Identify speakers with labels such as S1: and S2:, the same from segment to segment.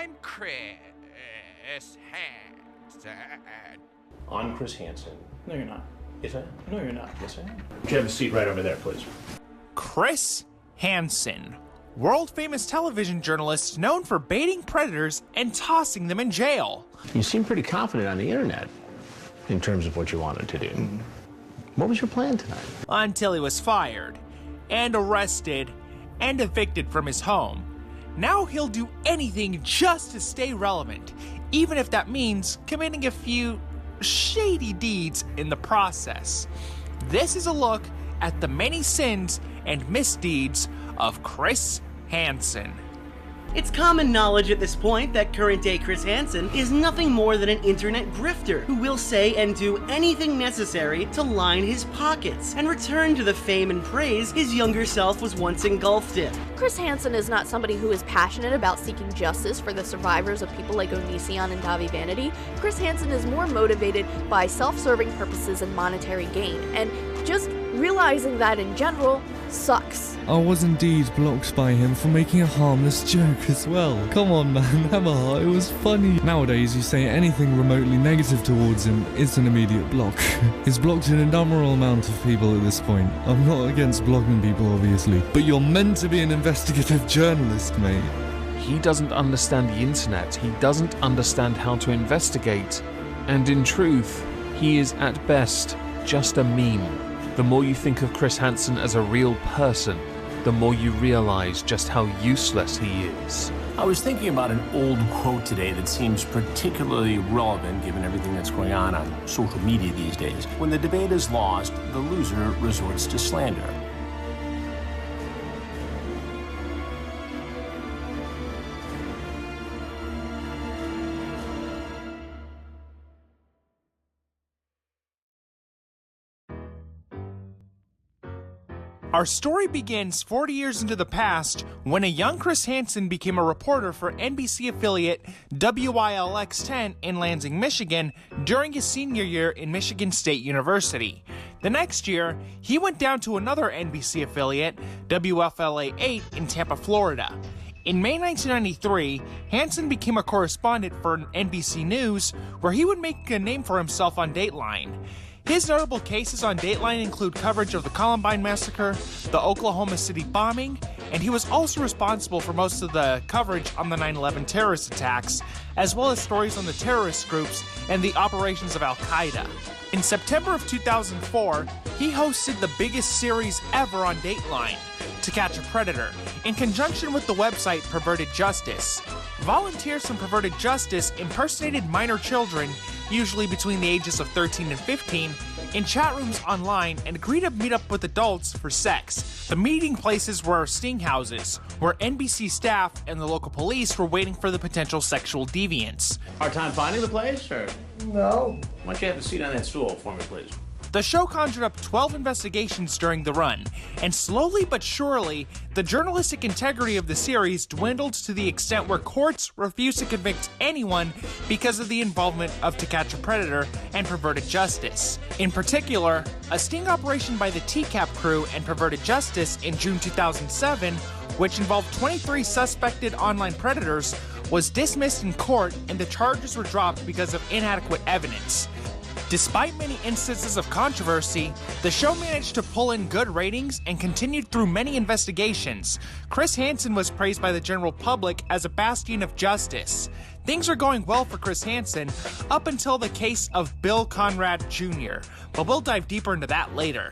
S1: I'm Chris Hansen.
S2: I'm Chris Hansen.
S3: No, you're not.
S2: Yes, I am.
S3: No, you're not.
S2: Yes, I am. Would you have a seat right over there, please?
S4: Chris Hansen, world-famous television journalist known for baiting predators and tossing them in jail.
S2: You seem pretty confident on the internet in terms of what you wanted to do. What was your plan tonight?
S4: Until he was fired, and arrested, and evicted from his home. Now he'll do anything just to stay relevant, even if that means committing a few shady deeds in the process. This is a look at the many sins and misdeeds of Chris Hansen.
S5: It's common knowledge at this point that current-day Chris Hansen is nothing more than an internet grifter who will say and do anything necessary to line his pockets and return to the fame and praise his younger self was once engulfed in.
S6: Chris Hansen is not somebody who is passionate about seeking justice for the survivors of people like Onision and Davi Vanity. Chris Hansen is more motivated by self-serving purposes and monetary gain, and just realizing that in general sucks.
S7: I was indeed blocked by him for making a harmless joke as well. Come on man, have a heart, it was funny. Nowadays you say anything remotely negative towards him, it's an immediate block. He's blocked an innumerable amount of people at this point. I'm not against blocking people obviously, but you're meant to be an investigative journalist, mate.
S8: He doesn't understand the internet, he doesn't understand how to investigate, and in truth, he is at best just a meme. The more you think of Chris Hansen as a real person, the more you realize just how useless he is.
S9: I was thinking about an old quote today that seems particularly relevant given everything that's going on social media these days. When the debate is lost, the loser resorts to slander.
S4: Our story begins 40 years into the past when a young Chris Hansen became a reporter for NBC affiliate WILX-10 in Lansing, Michigan during his senior year in Michigan State University. The next year, he went down to another NBC affiliate, WFLA-8 in Tampa, Florida. In May 1993, Hansen became a correspondent for NBC News, where he would make a name for himself on Dateline. His notable cases on Dateline include coverage of the Columbine Massacre, the Oklahoma City bombing, and he was also responsible for most of the coverage on the 9/11 terrorist attacks, as well as stories on the terrorist groups and the operations of Al-Qaeda. In September of 2004, he hosted the biggest series ever on Dateline, To Catch a Predator, in conjunction with the website Perverted Justice. Volunteers from Perverted Justice impersonated minor children, usually between the ages of 13 and 15, in chat rooms online and agreed to meet up with adults for sex. The meeting places were sting houses, where NBC staff and the local police were waiting for the potential sexual deviants.
S2: Hard time finding the place, or?
S3: No.
S2: Why don't you have a seat on that stool for me, please?
S4: The show conjured up 12 investigations during the run, and slowly but surely, the journalistic integrity of the series dwindled to the extent where courts refused to convict anyone because of the involvement of To Catch a Predator and Perverted Justice. In particular, a sting operation by the TCAP crew and Perverted Justice in June 2007, which involved 23 suspected online predators, was dismissed in court and the charges were dropped because of inadequate evidence. Despite many instances of controversy, the show managed to pull in good ratings and continued through many investigations. Chris Hansen was praised by the general public as a bastion of justice. Things are going well for Chris Hansen up until the case of Bill Conrad Jr., but we'll dive deeper into that later.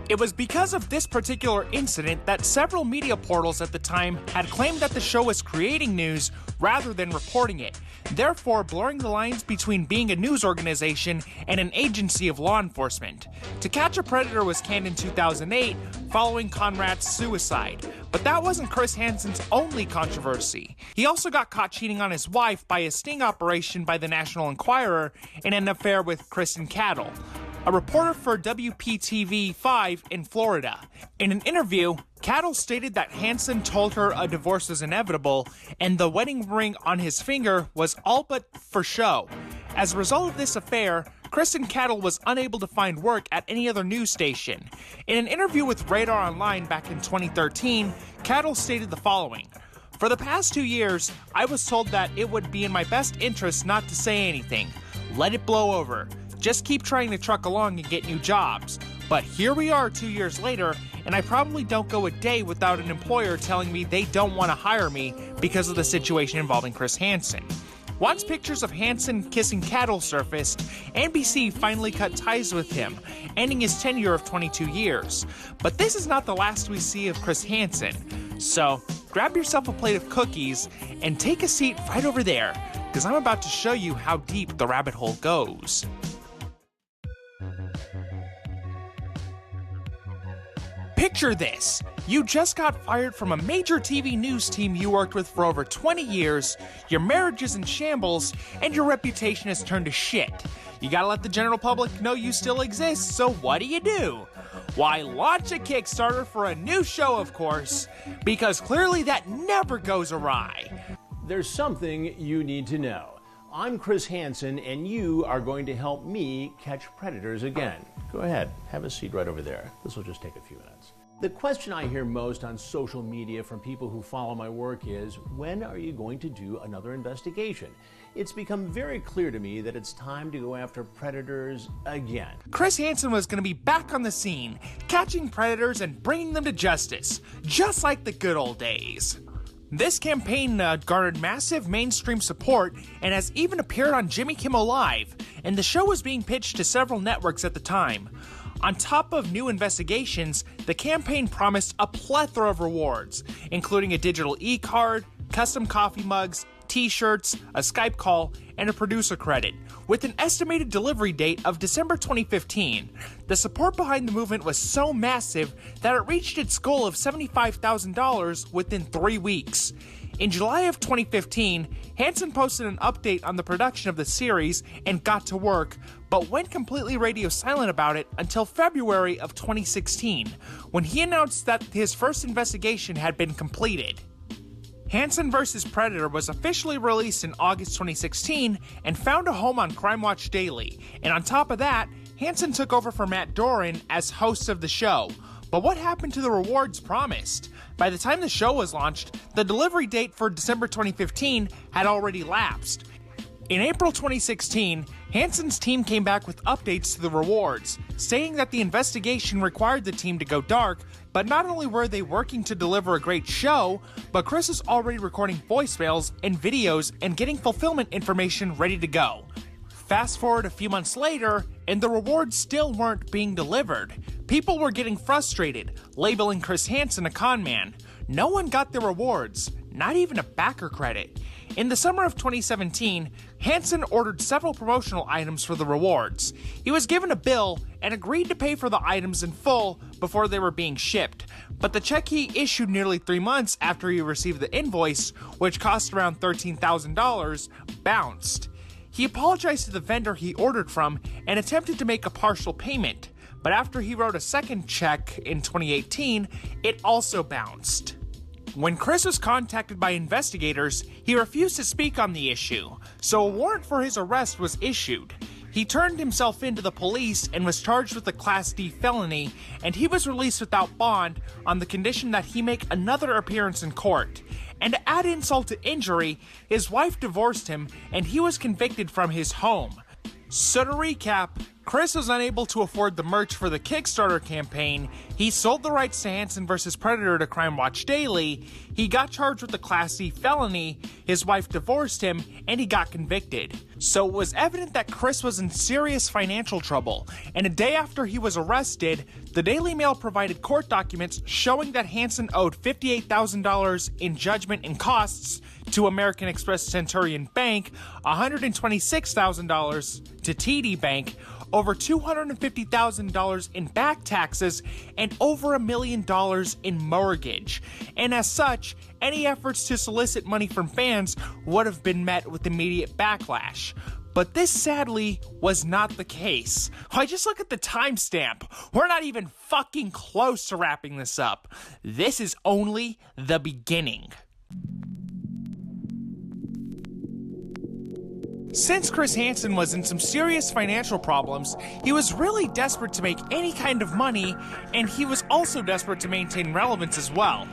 S4: It was because of this particular incident that several media portals at the time had claimed that the show was creating news rather than reporting it, therefore blurring the lines between being a news organization and an agency of law enforcement. To Catch a Predator was canned in 2008 following Conrad's suicide, but that wasn't Chris Hansen's only controversy. He also got caught cheating on his wife by a sting operation by the National Enquirer in an affair with Kristen Cattle, a reporter for WPTV5 in Florida. In an interview, Cattle stated that Hansen told her a divorce was inevitable and the wedding ring on his finger was all but for show. As a result of this affair, Kristen Cattle was unable to find work at any other news station. In an interview with Radar Online back in 2013, Cattle stated the following: For the past 2 years, I was told that it would be in my best interest not to say anything. Let it blow over. Just keep trying to truck along and get new jobs. But here we are 2 years later, and I probably don't go a day without an employer telling me they don't want to hire me because of the situation involving Chris Hansen. Once pictures of Hansen kissing cattle surfaced, NBC finally cut ties with him, ending his tenure of 22 years. But this is not the last we see of Chris Hansen. So, grab yourself a plate of cookies and take a seat right over there, because I'm about to show you how deep the rabbit hole goes. Picture this. You just got fired from a major TV news team you worked with for over 20 years, your marriage is in shambles, and your reputation has turned to shit. You gotta let the general public know you still exist, so what do? Why, launch a Kickstarter for a new show, of course, because clearly that never goes awry.
S3: There's something you need to know. I'm Chris Hansen, and you are going to help me catch predators again. Go ahead, have a seat right over there. This will just take a few minutes. The question I hear most on social media from people who follow my work is, when are you going to do another investigation? It's become very clear to me that it's time to go after predators again.
S4: Chris Hansen was going to be back on the scene, catching predators and bringing them to justice, just like the good old days. This campaign garnered massive mainstream support and has even appeared on Jimmy Kimmel Live, and the show was being pitched to several networks at the time. On top of new investigations, the campaign promised a plethora of rewards, including a digital e-card, custom coffee mugs, t-shirts, a Skype call, and a producer credit, with an estimated delivery date of December 2015. The support behind the movement was so massive that it reached its goal of $75,000 within 3 weeks. In July of 2015, Hansen posted an update on the production of the series and got to work, but went completely radio silent about it until February of 2016, when he announced that his first investigation had been completed. Hansen vs. Predator was officially released in August 2016 and found a home on Crime Watch Daily, and on top of that, Hansen took over for Matt Doran as host of the show. But what happened to the rewards promised? By the time the show was launched, the delivery date for December 2015 had already lapsed. In April 2016, Hansen's team came back with updates to the rewards, saying that the investigation required the team to go dark, but not only were they working to deliver a great show, but Chris is already recording voicemails and videos and getting fulfillment information ready to go. Fast forward a few months later, and the rewards still weren't being delivered. People were getting frustrated, labeling Chris Hansen a con man. No one got their rewards, not even a backer credit. In the summer of 2017, Hansen ordered several promotional items for the rewards. He was given a bill and agreed to pay for the items in full before they were being shipped, but the check he issued nearly 3 months after he received the invoice, which cost around $13,000, bounced. He apologized to the vendor he ordered from and attempted to make a partial payment, but after he wrote a second check in 2018, it also bounced. When Chris was contacted by investigators, he refused to speak on the issue, so a warrant for his arrest was issued. He turned himself in to the police and was charged with a Class D felony, and he was released without bond on the condition that he make another appearance in court. And to add insult to injury, his wife divorced him and he was convicted from his home. So to recap, Chris was unable to afford the merch for the Kickstarter campaign, he sold the rights to Hansen vs. Predator to Crime Watch Daily, he got charged with a Class C felony, his wife divorced him, and he got convicted. So it was evident that Chris was in serious financial trouble, and a day after he was arrested, the Daily Mail provided court documents showing that Hansen owed $58,000 in judgment and costs to American Express Centurion Bank, $126,000 to TD Bank, over $250,000 in back taxes, and over $1 million in mortgage. And as such, any efforts to solicit money from fans would have been met with immediate backlash. But this sadly was not the case. Why, just look at the timestamp. We're not even fucking close to wrapping this up. This is only the beginning. Since Chris Hansen was in some serious financial problems, he was really desperate to make any kind of money, and he was also desperate to maintain relevance as well.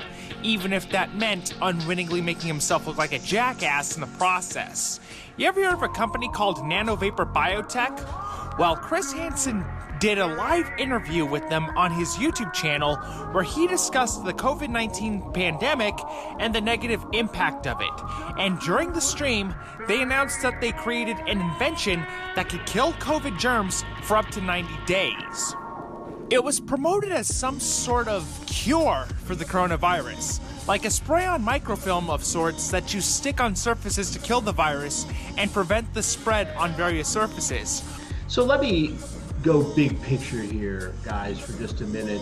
S4: even if that meant unwittingly making himself look like a jackass in the process. You ever heard of a company called Nanovapor Biotech? Well, Chris Hansen did a live interview with them on his YouTube channel where he discussed the COVID-19 pandemic and the negative impact of it. And during the stream, they announced that they created an invention that could kill COVID germs for up to 90 days. It was promoted as some sort of cure for the coronavirus, like a spray-on microfilm of sorts that you stick on surfaces to kill the virus and prevent the spread on various surfaces.
S3: So let me go big picture here, guys, for just a minute.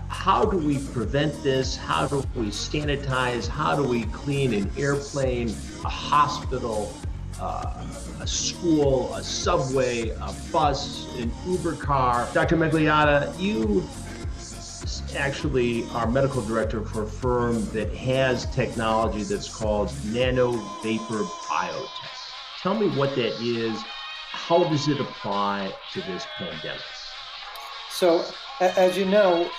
S3: How do we prevent this? How do we sanitize? How do we clean an airplane, a hospital, a school, a subway, a bus, an Uber car? Dr. Migliotta, you actually are medical director for a firm that has technology that's called Nanovapor Biotech. Tell me what that is. How does it apply to this pandemic?
S10: So, as you know,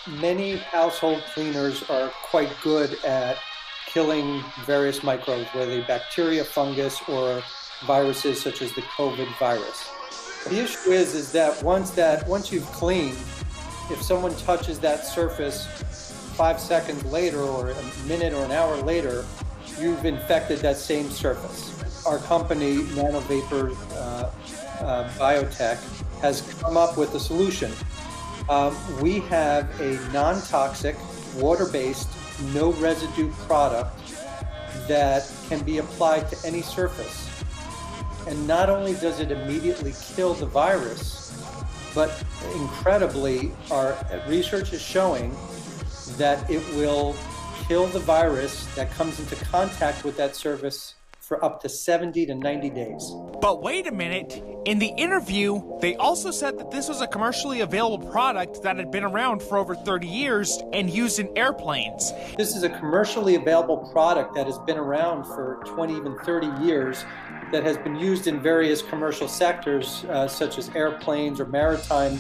S10: many household cleaners are quite good at killing various microbes, whether they bacteria, fungus, or viruses such as the COVID virus. The issue is that once you've cleaned, if someone touches that surface 5 seconds later, or a minute or an hour later, you've infected that same surface. Our company, Nanovapor Biotech, has come up with a solution. We have a non-toxic, water-based, no residue product that can be applied to any surface. And not only does it immediately kill the virus, but incredibly, our research is showing that it will kill the virus that comes into contact with that surface for up to 70 to 90 days.
S4: But wait a minute. In the interview, they also said that this was a commercially available product that had been around for over 30 years and used in airplanes.
S10: This is a commercially available product that has been around for 20, even 30 years, that has been used in various commercial sectors, such as airplanes or maritime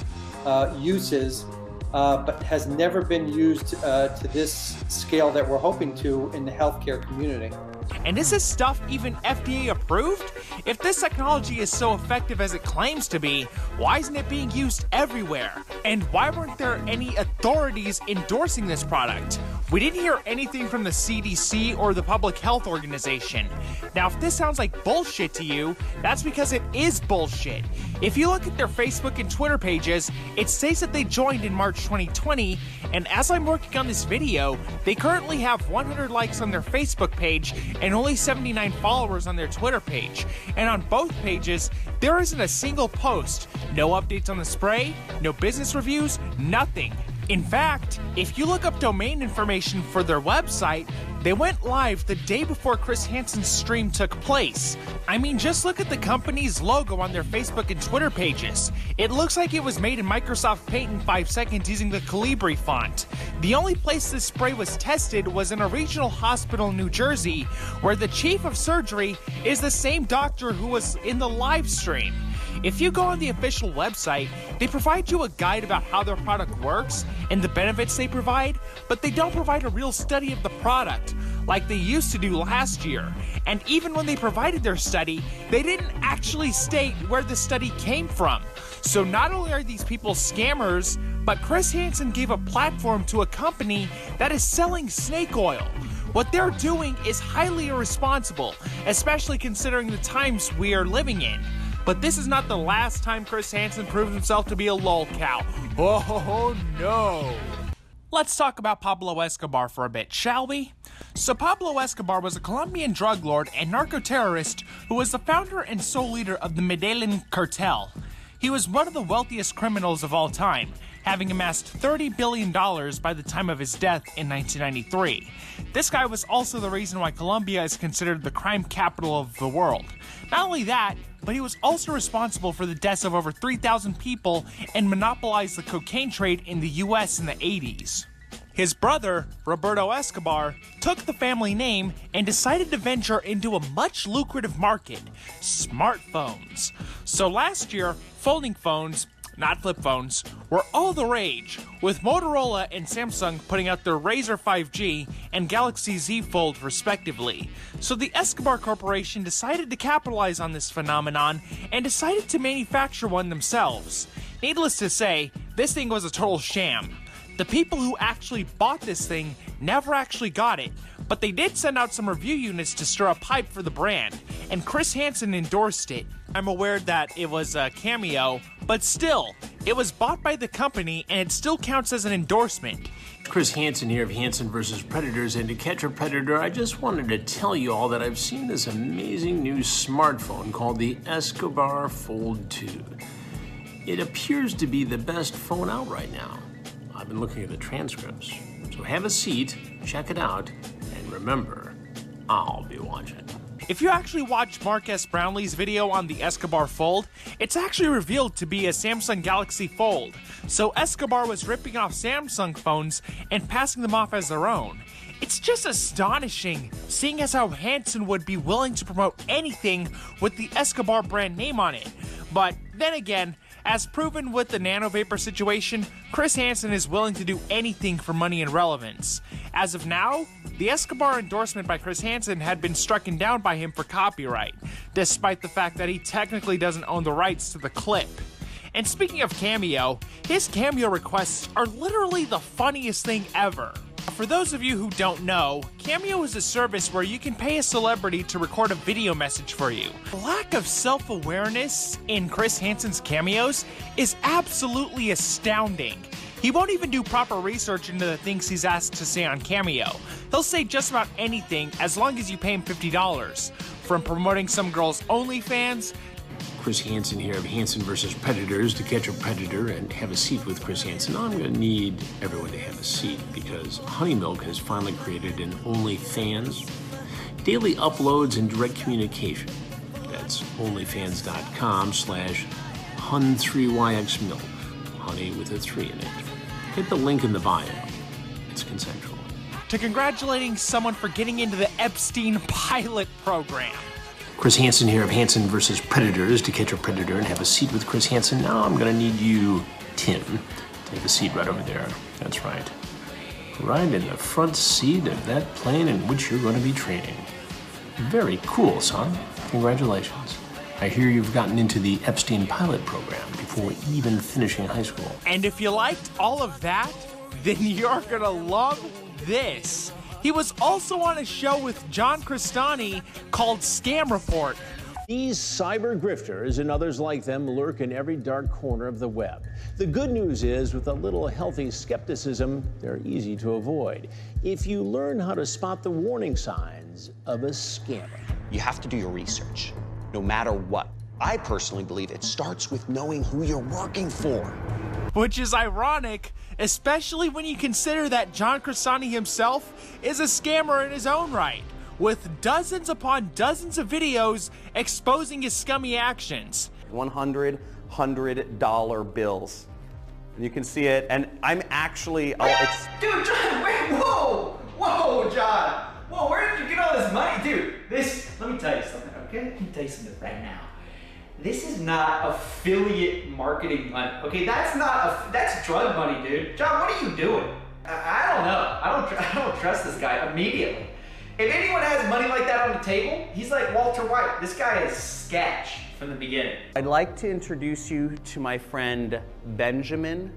S10: uses, but has never been used to this scale that we're hoping to in the healthcare community.
S4: And is this stuff even FDA approved? If this technology is so effective as it claims to be, why isn't it being used everywhere? And why weren't there any authorities endorsing this product? We didn't hear anything from the CDC or the Public Health Organization. Now, if this sounds like bullshit to you, that's because it is bullshit. If you look at their Facebook and Twitter pages, it states that they joined in March 2020, and as I'm working on this video, they currently have 100 likes on their Facebook page and only 79 followers on their Twitter page. And on both pages, there isn't a single post, no updates on the spray, no business reviews, nothing. In fact, if you look up domain information for their website, they went live the day before Chris Hansen's stream took place. I mean, just look at the company's logo on their Facebook and Twitter pages. It looks like it was made in Microsoft Paint in 5 seconds using the Calibri font. The only place this spray was tested was in a regional hospital in New Jersey, where the chief of surgery is the same doctor who was in the live stream. If you go on the official website, they provide you a guide about how their product works and the benefits they provide, but they don't provide a real study of the product, like they used to do last year. And even when they provided their study, they didn't actually state where the study came from. So not only are these people scammers, but Chris Hansen gave a platform to a company that is selling snake oil. What they're doing is highly irresponsible, especially considering the times we are living in. But this is not the last time Chris Hansen proved himself to be a lolcow. Oh no! Let's talk about Pablo Escobar for a bit, shall we? So Pablo Escobar was a Colombian drug lord and narco-terrorist who was the founder and sole leader of the Medellin cartel. He was one of the wealthiest criminals of all time, having amassed $30 billion by the time of his death in 1993. This guy was also the reason why Colombia is considered the crime capital of the world. Not only that, but he was also responsible for the deaths of over 3,000 people and monopolized the cocaine trade in the US in the 80s. His brother, Roberto Escobar, took the family name and decided to venture into a much lucrative market, smartphones. So last year, folding phones, not flip phones, were all the rage, with Motorola and Samsung putting out their Razr 5G and Galaxy Z Fold respectively. So the Escobar Corporation decided to capitalize on this phenomenon and decided to manufacture one themselves. Needless to say, this thing was a total sham. The people who actually bought this thing never actually got it, but they did send out some review units to stir up hype for the brand, and Chris Hansen endorsed it. I'm aware that it was a cameo, but still, it was bought by the company and it still counts as an endorsement.
S9: Chris Hansen here of Hansen vs. Predators, and to catch a predator, I just wanted to tell you all that I've seen this amazing new smartphone called the Escobar Fold 2. It appears to be the best phone out right now. I've been looking at the transcripts, so have a seat, check it out, and remember, I'll be watching.
S4: If you actually watch Mark S. Brownlee's video on the Escobar Fold, it's actually revealed to be a Samsung Galaxy Fold. So Escobar was ripping off Samsung phones and passing them off as their own. It's just astonishing, seeing as how Hansen would be willing to promote anything with the Escobar brand name on it. But then again, as proven with the Nano Vapor situation, Chris Hansen is willing to do anything for money and relevance. As of now, the Escobar endorsement by Chris Hansen had been stricken down by him for copyright, despite the fact that he technically doesn't own the rights to the clip. And speaking of Cameo, his Cameo requests are literally the funniest thing ever. For those of you who don't know, Cameo is a service where you can pay a celebrity to record a video message for you. The lack of self-awareness in Chris Hansen's cameos is absolutely astounding. He won't even do proper research into the things he's asked to say on Cameo. He'll say just about anything as long as you pay him $50. From promoting some girl's OnlyFans.
S9: Chris Hansen here of Hansen vs. Predators, to catch a predator and have a seat with Chris Hansen. Now I'm going to need everyone to have a seat because Honey Milk has finally created an OnlyFans, daily uploads and direct communication. That's onlyfans.com/hun3yxmilk, honey with a 3 in it. Hit the link in the bio. It's consensual.
S4: To congratulating someone for getting into the Epstein pilot program.
S9: Chris Hansen here of Hansen vs. Predators, to catch a predator and have a seat with Chris Hansen. Now I'm gonna need you, Tim, to take a seat right over there. That's right. Right in the front seat of that plane in which you're gonna be training. Very cool, son. Congratulations. I hear you've gotten into the Epstein pilot program before even finishing high school.
S4: And if you liked all of that, then you're gonna love this. He was also on a show with John Crestani called Scam Report.
S3: These cyber grifters and others like them lurk in every dark corner of the web. The good news is, with a little healthy skepticism, they're easy to avoid if you learn how to spot the warning signs of a scammer.
S11: You have to do your research, no matter what. I personally believe it starts with knowing who you're working for.
S4: Which is ironic, especially when you consider that John Crestani himself is a scammer in his own right, with dozens upon dozens of videos exposing his scummy actions.
S12: $100 bills. And you can see it, and I'm actually...
S13: Dude, John, wait, whoa, John. Whoa, where did you get all this money? Dude, let me tell you something, okay? Let me tell you something right now. This is not affiliate marketing money, okay? That's drug money, dude. John, what are you doing? I don't know. I don't trust this guy immediately. If anyone has money like that on the table, he's like Walter White. This guy is sketch from the beginning.
S12: I'd like to introduce you to my friend Benjamin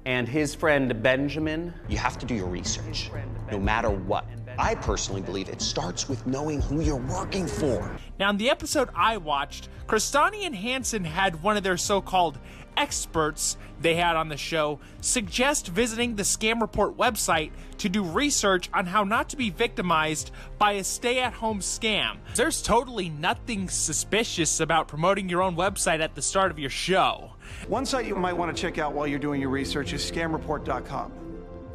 S12: and his friend Benjamin.
S11: You have to do your research, no matter what. I personally believe it starts with knowing who you're working for.
S4: Now, in the episode I watched, Crestani and Hansen had one of their so-called experts they had on the show suggest visiting the Scam Report website to do research on how not to be victimized by a stay-at-home scam. There's totally nothing suspicious about promoting your own website at the start of your show.
S14: One site you might want to check out while you're doing your research is scamreport.com.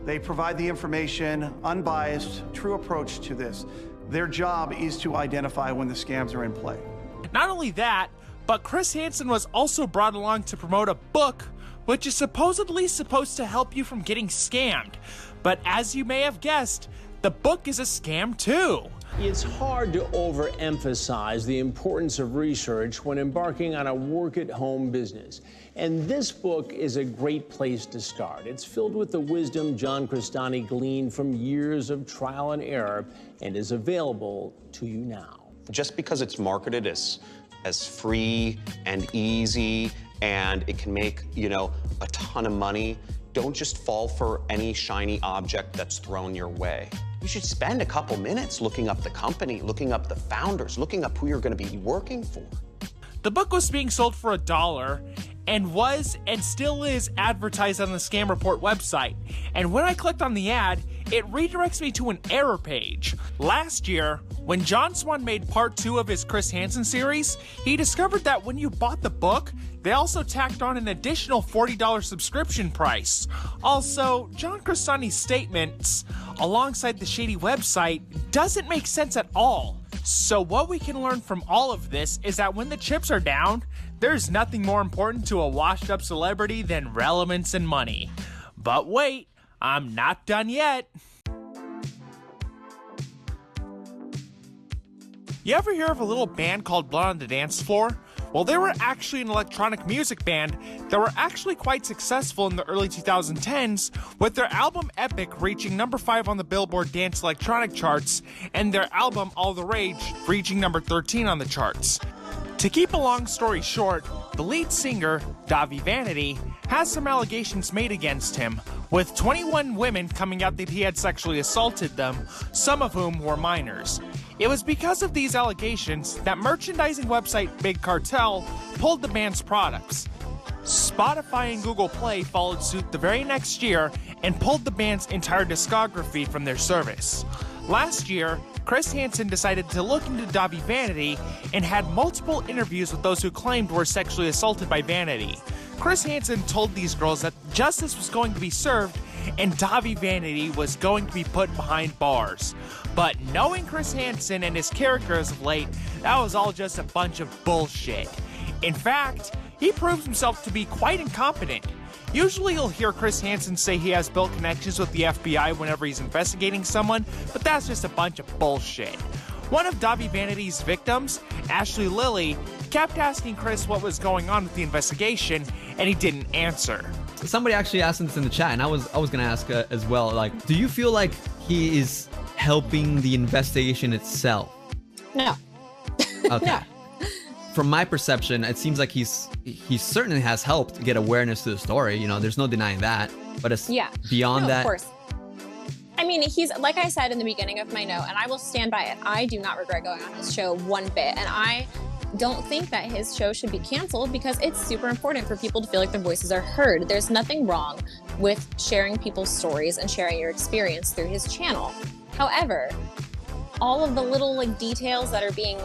S14: They provide the information, unbiased, true approach to this. Their job is to identify when the scams are in play.
S4: Not only that, but Chris Hansen was also brought along to promote a book which is supposedly supposed to help you from getting scammed. But as you may have guessed, the book is a scam too.
S3: It's hard to overemphasize the importance of research when embarking on a work-at-home business. And this book is a great place to start. It's filled with the wisdom John Crestani gleaned from years of trial and error and is available to you now.
S11: Just because it's marketed as free and easy and it can make, a ton of money, don't just fall for any shiny object that's thrown your way. You should spend a couple minutes looking up the company, looking up the founders, looking up who you're going to be working for.
S4: The book was being sold for $1 and was and still is advertised on the Scam Report website. And when I clicked on the ad, it redirects me to an error page. Last year, when John Swan made part 2 of his Chris Hansen series, he discovered that when you bought the book, they also tacked on an additional $40 subscription price. Also, John Crestani's statements alongside the shady website doesn't make sense at all. So what we can learn from all of this is that when the chips are down, there's nothing more important to a washed-up celebrity than relevance and money. But wait, I'm not done yet. You ever hear of a little band called Blood on the Dance Floor? Well, they were actually an electronic music band that were actually quite successful in the early 2010s, with their album Epic reaching number 5 on the Billboard Dance Electronic charts, and their album All the Rage reaching number 13 on the charts. To keep a long story short, the lead singer, Davi Vanity, has some allegations made against him, with 21 women coming out that he had sexually assaulted them, some of whom were minors. It was because of these allegations that merchandising website Big Cartel pulled the band's products. Spotify and Google Play followed suit the very next year and pulled the band's entire discography from their service. Last year, Chris Hansen decided to look into Davi Vanity and had multiple interviews with those who claimed were sexually assaulted by Vanity. Chris Hansen told these girls that justice was going to be served and Davi Vanity was going to be put behind bars. But knowing Chris Hansen and his character as of late, that was all just a bunch of bullshit. In fact, he proves himself to be quite incompetent. Usually you'll hear Chris Hansen say he has built connections with the FBI whenever he's investigating someone, but that's just a bunch of bullshit. One of Davi Vanity's victims, Ashley Lilly, kept asking Chris what was going on with the investigation, and he didn't answer.
S15: Somebody actually asked this in the chat, and I was gonna ask as well, like, do you feel like he is helping the investigation itself?
S16: No.
S15: Okay.
S16: No.
S15: From my perception, it seems like he certainly has helped get awareness to the story. There's no denying that. But it's beyond that.
S16: Of course. I mean, he's, like I said in the beginning of my note, and I will stand by it, I do not regret going on his show one bit. And I don't think that his show should be canceled because it's super important for people to feel like their voices are heard. There's nothing wrong with sharing people's stories and sharing your experience through his channel. However, all of the little details that are being,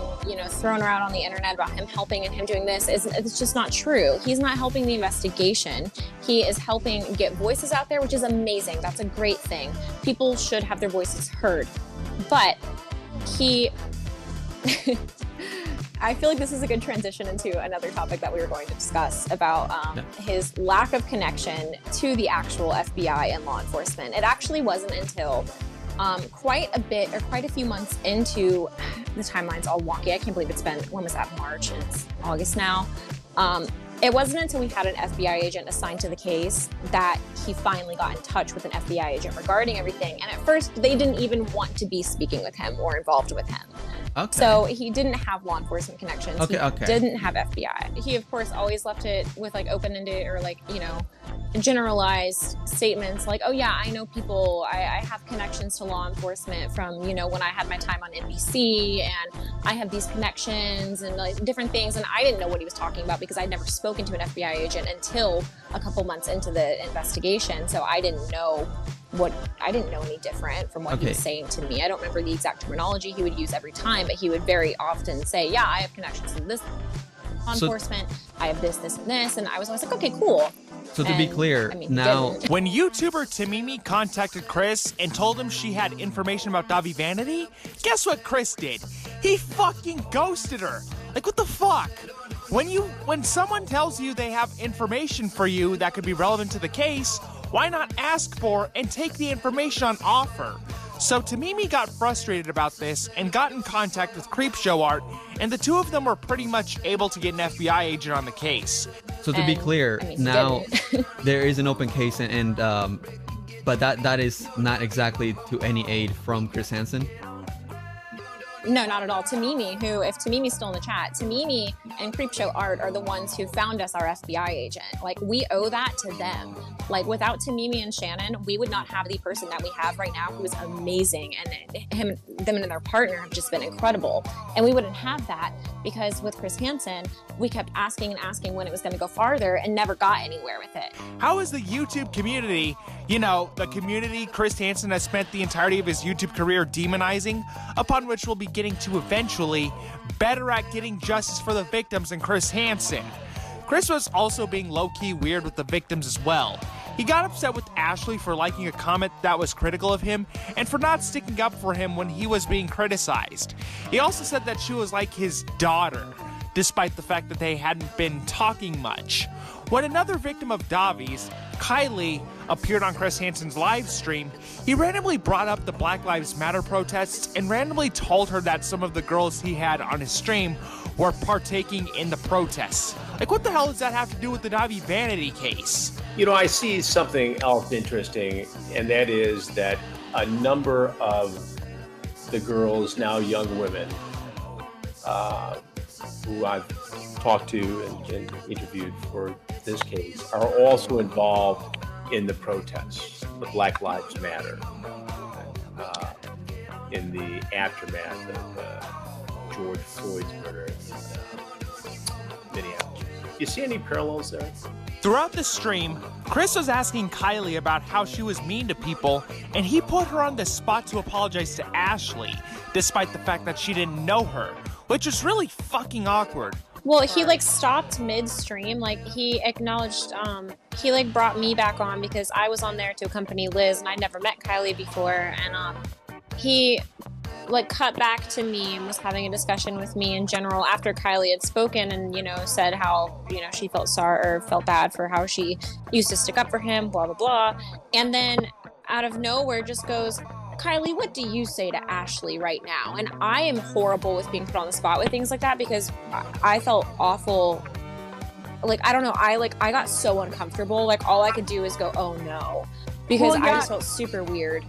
S16: thrown around on the internet about him helping and him doing this it's just not true. He's not helping the investigation. He is helping get voices out there, which is amazing. That's a great thing. People should have their voices heard. But I feel like this is a good transition into another topic that we were going to discuss about his lack of connection to the actual FBI and law enforcement. It actually wasn't until quite a few months into the timeline's all wonky. I can't believe it's been, when was that, March, and it's August now. It wasn't until we had an FBI agent assigned to the case that he finally got in touch with an FBI agent regarding everything. And at first, they didn't even want to be speaking with him or involved with him.
S15: Okay.
S16: So he didn't have law enforcement connections.
S15: Okay.
S16: He didn't have FBI. He, of course, always left it with open-ended or generalized statements like, oh yeah, I know people, I have connections to law enforcement from, when I had my time on NBC, and I have these connections and different things. And I didn't know what he was talking about because I'd never spoken to an FBI agent until a couple months into the investigation. So I didn't know any different from what he was saying to me. I don't remember the exact terminology he would use every time, but he would very often say, yeah, I have connections to this law enforcement, I have this, and this. And I was always like, okay, cool.
S15: So to be clear, now...
S4: When YouTuber Tamimi contacted Chris and told him she had information about Davi Vanity, guess what Chris did? He fucking ghosted her. What the fuck? When someone tells you they have information for you that could be relevant to the case, why not ask for and take the information on offer? So Tamimi got frustrated about this and got in contact with Creepshow Art, and the two of them were pretty much able to get an FBI agent on the case.
S15: So to be clear, now there is an open case, but that is not exactly to any aid from Chris Hansen.
S16: No, not at all. Tamimi, if Tamimi's still in the chat, Tamimi and Creepshow Art are the ones who found us our FBI agent. Like, we owe that to them. Like, without Tamimi and Shannon, we would not have the person that we have right now, who is amazing, and them and their partner have just been incredible. And we wouldn't have that because with Chris Hansen, we kept asking and asking when it was going to go farther and never got anywhere with it.
S4: How is the YouTube community, the community Chris Hansen has spent the entirety of his YouTube career demonizing, upon which we'll be getting to eventually, better at getting justice for the victims than Chris Hansen? Chris was also being low-key weird with the victims as well. He got upset with Ashley for liking a comment that was critical of him and for not sticking up for him when he was being criticized. He also said that she was like his daughter, despite the fact that they hadn't been talking much. When another victim of Davi's, Kylie, appeared on Chris Hansen's live stream, he randomly brought up the Black Lives Matter protests and randomly told her that some of the girls he had on his stream were partaking in the protests. Like, what the hell does that have to do with the Davi Vanity case?
S9: I see something else interesting, and that is that a number of the girls, now young women, who I've talked to and interviewed for this case, are also involved in the protests, the Black Lives Matter, in the aftermath of George Floyd's murder in Minneapolis. You see any parallels there?
S4: Throughout the stream, Chris was asking Kylie about how she was mean to people, and he put her on the spot to apologize to Ashley, despite the fact that she didn't know her, which was really fucking awkward.
S16: Well, he stopped midstream. He acknowledged, he brought me back on because I was on there to accompany Liz, and I'd never met Kylie before, and he cut back to me and was having a discussion with me in general after Kylie had spoken and, said how, she felt sorry or felt bad for how she used to stick up for him, blah, blah, blah. And then out of nowhere just goes, Kylie, what do you say to Ashley right now? And I am horrible with being put on the spot with things like that because I felt awful. I don't know. I got so uncomfortable. All I could do is go, oh no, because I just felt super weird.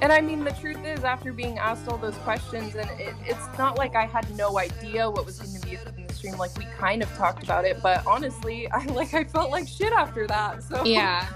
S17: And I mean, the truth is, after being asked all those questions, and it's not like I had no idea what was going to be in the stream. We kind of talked about it, but honestly, I felt like shit after that. So
S16: yeah.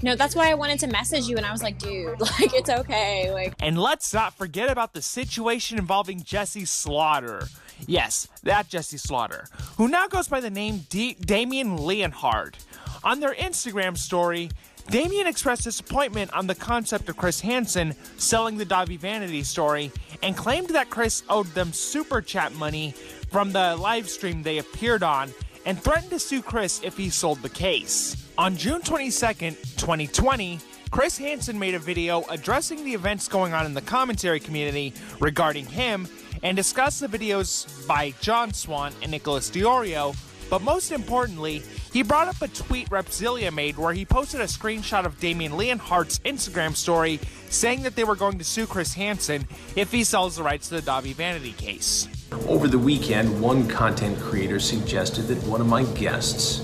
S16: No, that's why I wanted to message you, and I was like, dude, it's okay.
S4: And let's not forget about the situation involving Jesse Slaughter. Yes, that Jesse Slaughter, who now goes by the name Damien Leonhard. On their Instagram story, Damien expressed disappointment on the concept of Chris Hansen selling the Davi Vanity story and claimed that Chris owed them super chat money from the live stream they appeared on and threatened to sue Chris if he sold the case. On June 22nd, 2020, Chris Hansen made a video addressing the events going on in the commentary community regarding him and discussed the videos by John Swan and Nicholas Diorio, but most importantly, he brought up a tweet Repsilia made where he posted a screenshot of Damien Leonhardt's Instagram story saying that they were going to sue Chris Hansen if he sells the rights to the Davi Vanity case.
S9: Over the weekend, one content creator suggested that one of my guests,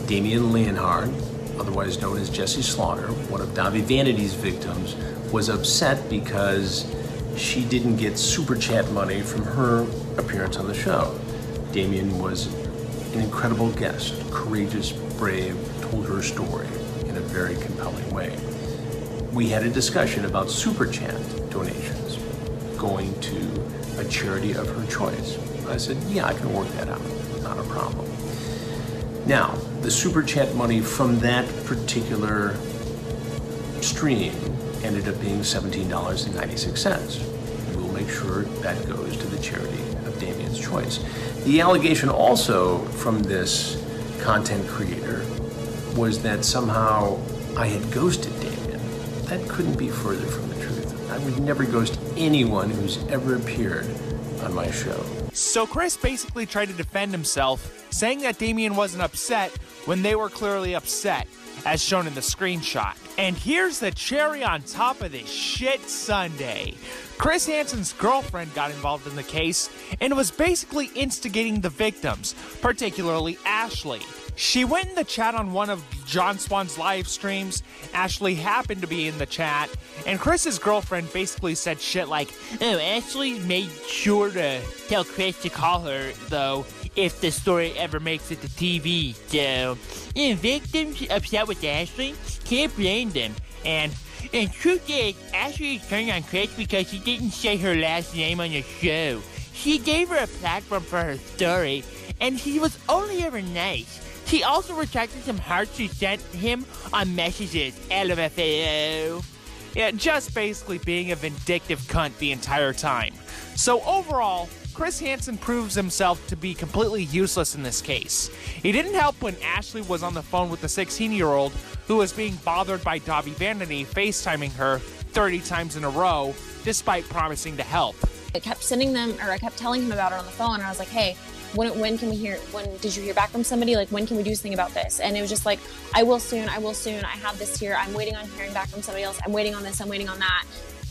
S9: Damien Leonhard, otherwise known as Jesse Slaughter, one of Davi Vanity's victims, was upset because she didn't get super chat money from her appearance on the show. Damien was an incredible guest, courageous, brave, told her story in a very compelling way. We had a discussion about super chat donations going to a charity of her choice. I said, yeah, I can work that out, not a problem. Now, the super chat money from that particular stream ended up being $17.96. We'll make sure that goes to the charity of Damien's choice. The allegation also from this content creator was that somehow I had ghosted Damien. That couldn't be further from the truth. I would never ghost anyone who's ever appeared on my show.
S4: So Chris basically tried to defend himself, saying that Damien wasn't upset when they were clearly upset, as shown in the screenshot. And here's the cherry on top of this shit sundae. Chris Hansen's girlfriend got involved in the case and was basically instigating the victims, particularly Ashley. She went in the chat on one of John Swan's live streams. Ashley happened to be in the chat, and Chris's girlfriend basically said shit like, "Oh, Ashley made sure to tell Chris to call her, though, if the story ever makes it to TV. So, victims upset with Ashley, can't blame them. And truth is, Ashley is turning on Chris because she didn't say her last name on the show. She gave her a platform for her story, and he was only ever nice. He also retracted some hearts she sent him on messages, LMFAO." Yeah, just basically being a vindictive cunt the entire time. So overall, Chris Hansen proves himself to be completely useless in this case. He didn't help when Ashley was on the phone with the 16-year-old who was being bothered by Davi Vanity FaceTiming her 30 times in a row, despite promising to help.
S16: I kept sending them, or I kept telling him about it on the phone, and I was like, hey, when did you hear back from somebody? Like, when can we do something about this? And it was just like, I will soon, I have this here, I'm waiting on hearing back from somebody else, I'm waiting on this, I'm waiting on that.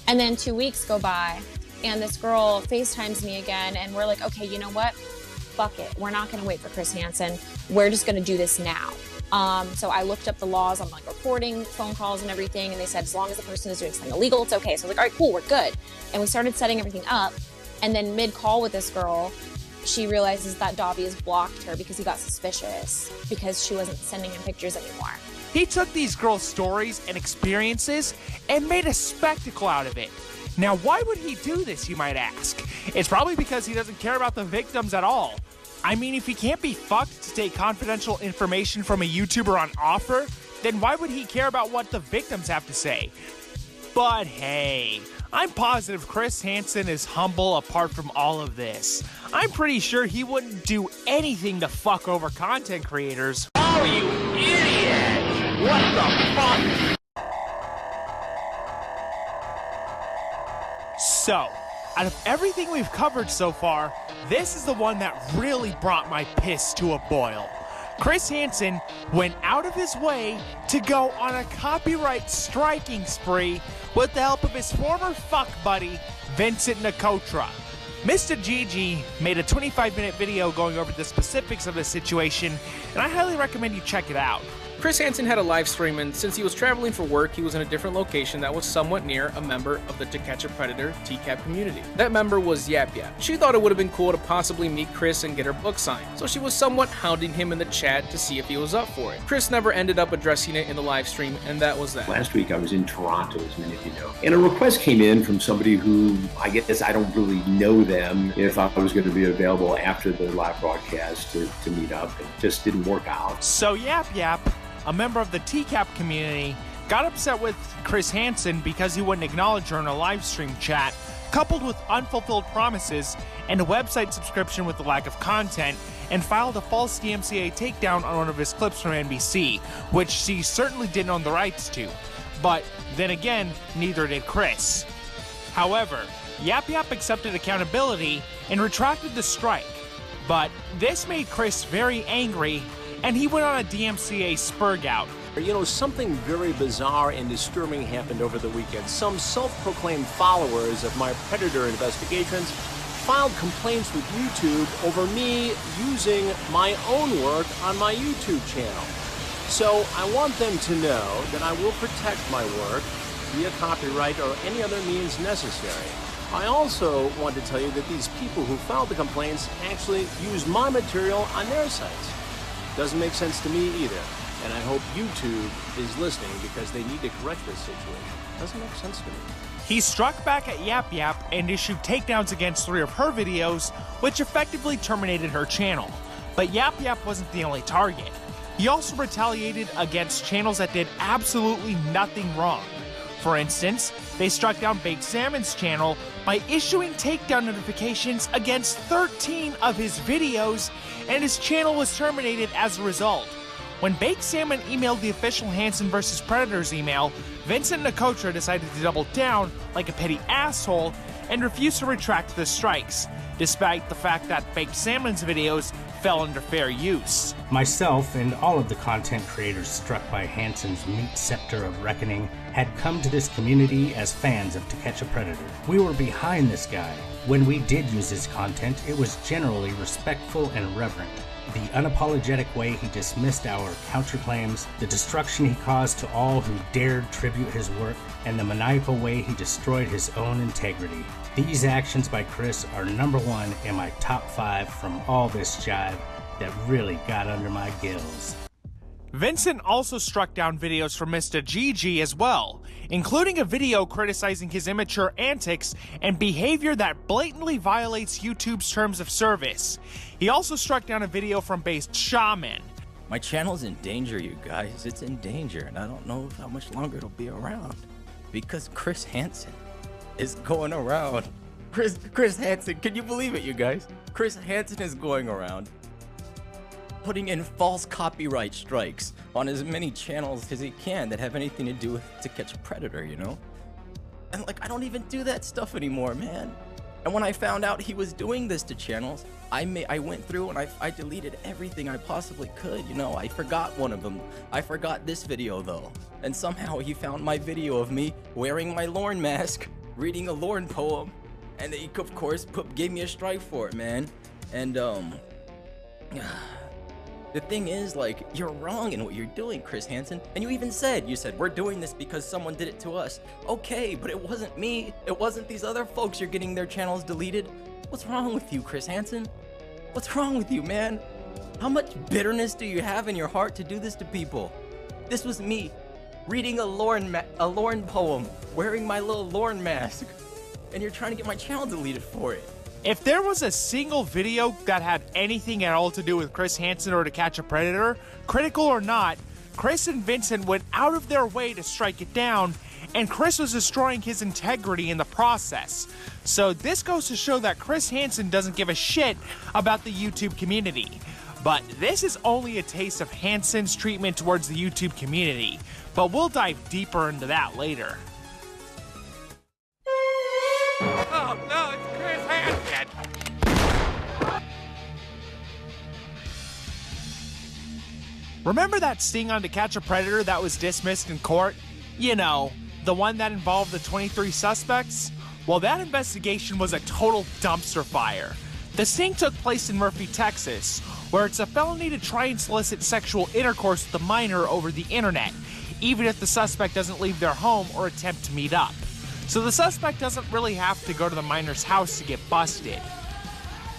S16: And then 2 weeks go by, and this girl FaceTimes me again, and we're like, okay, you know what? Fuck it, we're not gonna wait for Chris Hansen, we're just gonna do this now. So I looked up the laws on like recording phone calls and everything, and they said as long as the person is doing something illegal, it's okay. So I was like, all right, cool, we're good. And we started setting everything up, and then mid-call with this girl, she realizes that Davi has blocked her because he got suspicious because she wasn't sending him pictures anymore.
S4: He took these girls' stories and experiences and made a spectacle out of it. Now, why would he do this, you might ask? It's probably because he doesn't care about the victims at all. I mean, if he can't be fucked to take confidential information from a YouTuber on offer, then why would he care about what the victims have to say? But hey, I'm positive Chris Hansen is humble apart from all of this. I'm pretty sure he wouldn't do anything to fuck over content creators.
S9: Oh, you idiot! What the fuck?
S4: So, out of everything we've covered so far, this is the one that really brought my piss to a boil. Chris Hansen went out of his way to go on a copyright striking spree with the help of his former fuck buddy, Vincent Nkotra. Mr. Gigi made a 25-minute video going over the specifics of the situation, and I highly recommend you check it out.
S18: Chris Hansen had a live stream, and since he was traveling for work, he was in a different location that was somewhat near a member of the To Catch a Predator TCAP community. That member was Yap Yap. She thought it would have been cool to possibly meet Chris and get her book signed, so she was somewhat hounding him in the chat to see if he was up for it. Chris never ended up addressing it in the live stream, and that was that.
S9: Last week I was in Toronto, as many of you know, and a request came in from somebody who, I guess I don't really know them, if I was going to be available after the live broadcast to meet up. It just didn't work out.
S4: So Yap Yap, a member of the TCAP community, got upset with Chris Hansen because he wouldn't acknowledge her in a live stream chat, coupled with unfulfilled promises and a website subscription with the lack of content, and filed a false DMCA takedown on one of his clips from NBC, which she certainly didn't own the rights to. But then again, neither did Chris. However, Yap Yap accepted accountability and retracted the strike. But this made Chris very angry, and he went on a DMCA spurg out.
S19: You know, something very bizarre and disturbing happened over the weekend. Some self-proclaimed followers of my Predator investigations filed complaints with YouTube over me using my own work on my YouTube channel. So I want them to know that I will protect my work via copyright or any other means necessary. I also want to tell you that these people who filed the complaints actually use my material on their sites. Doesn't make sense to me either, and I hope YouTube is listening because they need to correct this situation. Doesn't make sense to me.
S4: He struck back at Yap Yap and issued takedowns against 3 of her videos, which effectively terminated her channel. But Yap Yap wasn't the only target. He also retaliated against channels that did absolutely nothing wrong. For instance, they struck down Baked Salmon's channel by issuing takedown notifications against 13 of his videos, and his channel was terminated as a result. When Baked Salmon emailed the official Hansen vs. Predators email, Vincent Nkotra decided to double down like a petty asshole and refused to retract the strikes, despite the fact that Baked Salmon's videos fell under fair use.
S20: Myself and all of the content creators struck by Hansen's meat scepter of reckoning had come to this community as fans of To Catch a Predator. We were behind this guy. When we did use his content, it was generally respectful and reverent. The unapologetic way he dismissed our counterclaims, the destruction he caused to all who dared tribute his work, and the maniacal way he destroyed his own integrity. These actions by Chris are #1 in my top 5 from all this jive that really got under my gills.
S4: Vincent also struck down videos from Mr. GG as well, including a video criticizing his immature antics and behavior that blatantly violates YouTube's terms of service. He also struck down a video from Based Shaman.
S21: My channel's in danger, you guys. It's in danger, and I don't know how much longer it'll be around. Because Chris Hansen is going around. Chris Hansen, can you believe it, you guys? Chris Hansen is going around putting in false copyright strikes on as many channels as he can that have anything to do with To Catch a Predator, you know? And like, I don't even do that stuff anymore, man. And when I found out he was doing this to channels, I went through and I deleted everything I possibly could, you know? I forgot one of them. I forgot this video though. And somehow he found my video of me wearing my Lorne mask, reading a Lorne poem, and he of course gave me a strike for it, man. And the thing is, like, you're wrong in what you're doing, Chris Hansen. And you said, we're doing this because someone did it to us. Okay, but it wasn't me. It wasn't these other folks you're getting their channels deleted. What's wrong with you, Chris Hansen? What's wrong with you, man? How much bitterness do you have in your heart to do this to people? This was me, reading a Lorne poem, wearing my little Lorne mask. And you're trying to get my channel deleted for it.
S4: If there was a single video that had anything at all to do with Chris Hansen or To Catch a Predator, critical or not, Chris and Vincent went out of their way to strike it down, and Chris was destroying his integrity in the process. So this goes to show that Chris Hansen doesn't give a shit about the YouTube community. But this is only a taste of Hansen's treatment towards the YouTube community, but we'll dive deeper into that later.
S1: Oh no, it's Chris Hansen!
S4: Remember that sting on To Catch a Predator that was dismissed in court? You know, the one that involved the 23 suspects? Well, that investigation was a total dumpster fire. The sting took place in Murphy, Texas, where it's a felony to try and solicit sexual intercourse with a minor over the internet, even if the suspect doesn't leave their home or attempt to meet up. So the suspect doesn't really have to go to the minor's house to get busted.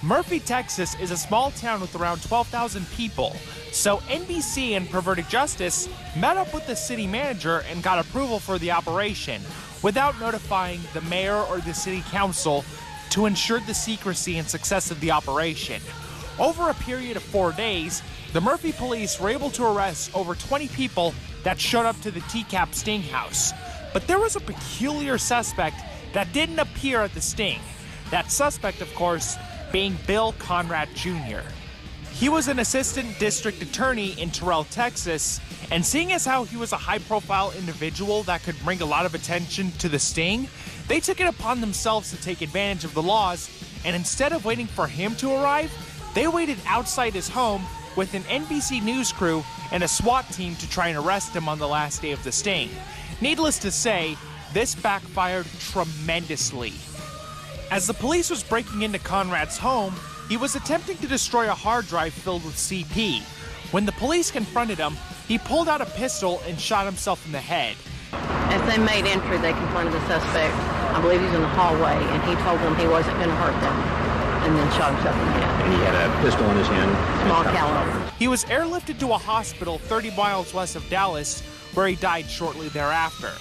S4: Murphy, Texas is a small town with around 12,000 people, so NBC and Perverted Justice met up with the city manager and got approval for the operation without notifying the mayor or the city council to ensure the secrecy and success of the operation. Over a period of 4 days, the Murphy police were able to arrest over 20 people that showed up to the TCAP sting house. But there was a peculiar suspect that didn't appear at the sting. That suspect, of course, being Bill Conrad Jr. He was an assistant district attorney in Terrell, Texas, and seeing as how he was a high-profile individual that could bring a lot of attention to the sting, they took it upon themselves to take advantage of the laws, and instead of waiting for him to arrive, they waited outside his home with an NBC News crew and a SWAT team to try and arrest him on the last day of the sting. Needless to say, this backfired tremendously. As the police was breaking into Conrad's home, he was attempting to destroy a hard drive filled with CP. When the police confronted him, he pulled out a pistol and shot himself in the head.
S22: As they made entry, they confronted the suspect. I believe he's in the hallway, and he told them he wasn't going to hurt them, and then shot himself in the head.
S2: And he had a pistol in his hand.
S22: Small caliber.
S4: He was airlifted to a hospital 30 miles west of Dallas, where he died shortly thereafter.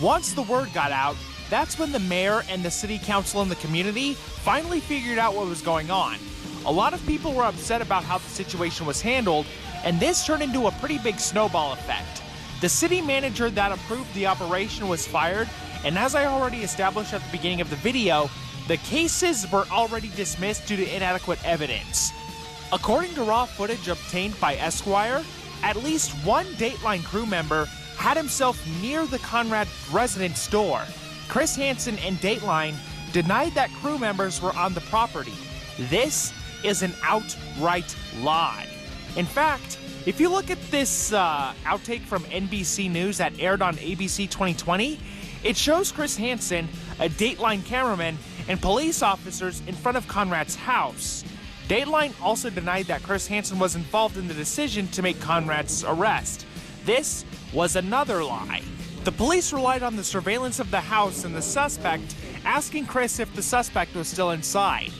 S4: Once the word got out, that's when the mayor and the city council and the community finally figured out what was going on. A lot of people were upset about how the situation was handled, and this turned into a pretty big snowball effect. The city manager that approved the operation was fired, and as I already established at the beginning of the video, the cases were already dismissed due to inadequate evidence. According to raw footage obtained by Esquire, at least one Dateline crew member had himself near the Conrad residence door. Chris Hansen and Dateline denied that crew members were on the property. This is an outright lie. In fact, if you look at this outtake from NBC News that aired on ABC 2020, it shows Chris Hansen, a Dateline cameraman, and police officers in front of Conrad's house. Dateline also denied that Chris Hansen was involved in the decision to make Conrad's arrest. This was another lie. The police relied on the surveillance of the house and the suspect, asking Chris if the suspect was still inside.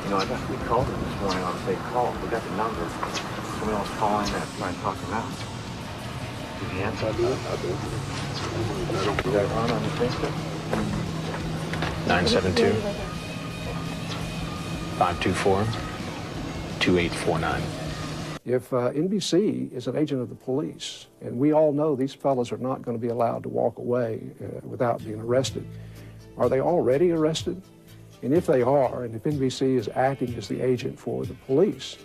S2: You know, I guess we called him this morning on a fake call. We got the number. Someone else calling that trying to talk him out. Did he answer? I do. You got it on the Facebook? 972-524-2849.
S5: If NBC is an agent of the police, and we all know these fellas are not going to be allowed to walk away without being arrested, are they already arrested? And if they are, and if NBC is acting as the agent for the police,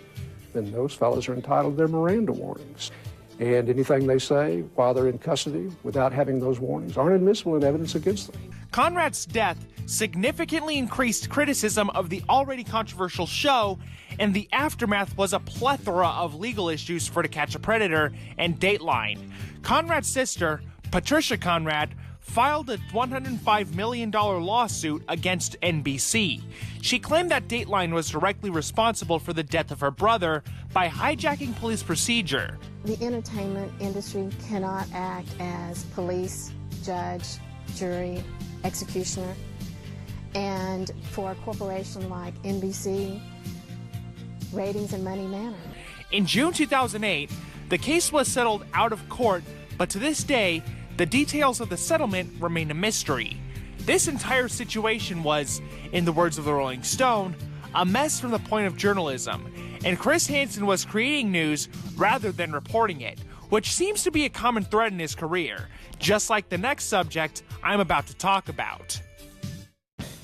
S5: then those fellas are entitled to their Miranda warnings. And anything they say while they're in custody without having those warnings aren't admissible in evidence against them.
S4: Conrad's death significantly increased criticism of the already controversial show, and the aftermath was a plethora of legal issues for To Catch a Predator and Dateline. Conrad's sister, Patricia Conrad, filed a $105 million lawsuit against NBC. She claimed that Dateline was directly responsible for the death of her brother by hijacking police procedure.
S6: The entertainment industry cannot act as police, judge, jury, executioner, and for a corporation like NBC, ratings and money matter.
S4: In June 2008, the case was settled out of court, but to this day, the details of the settlement remain a mystery. This entire situation was, in the words of the Rolling Stone, a mess from the point of journalism, and Chris Hansen was creating news rather than reporting it, which seems to be a common thread in his career, just like the next subject I'm about to talk about.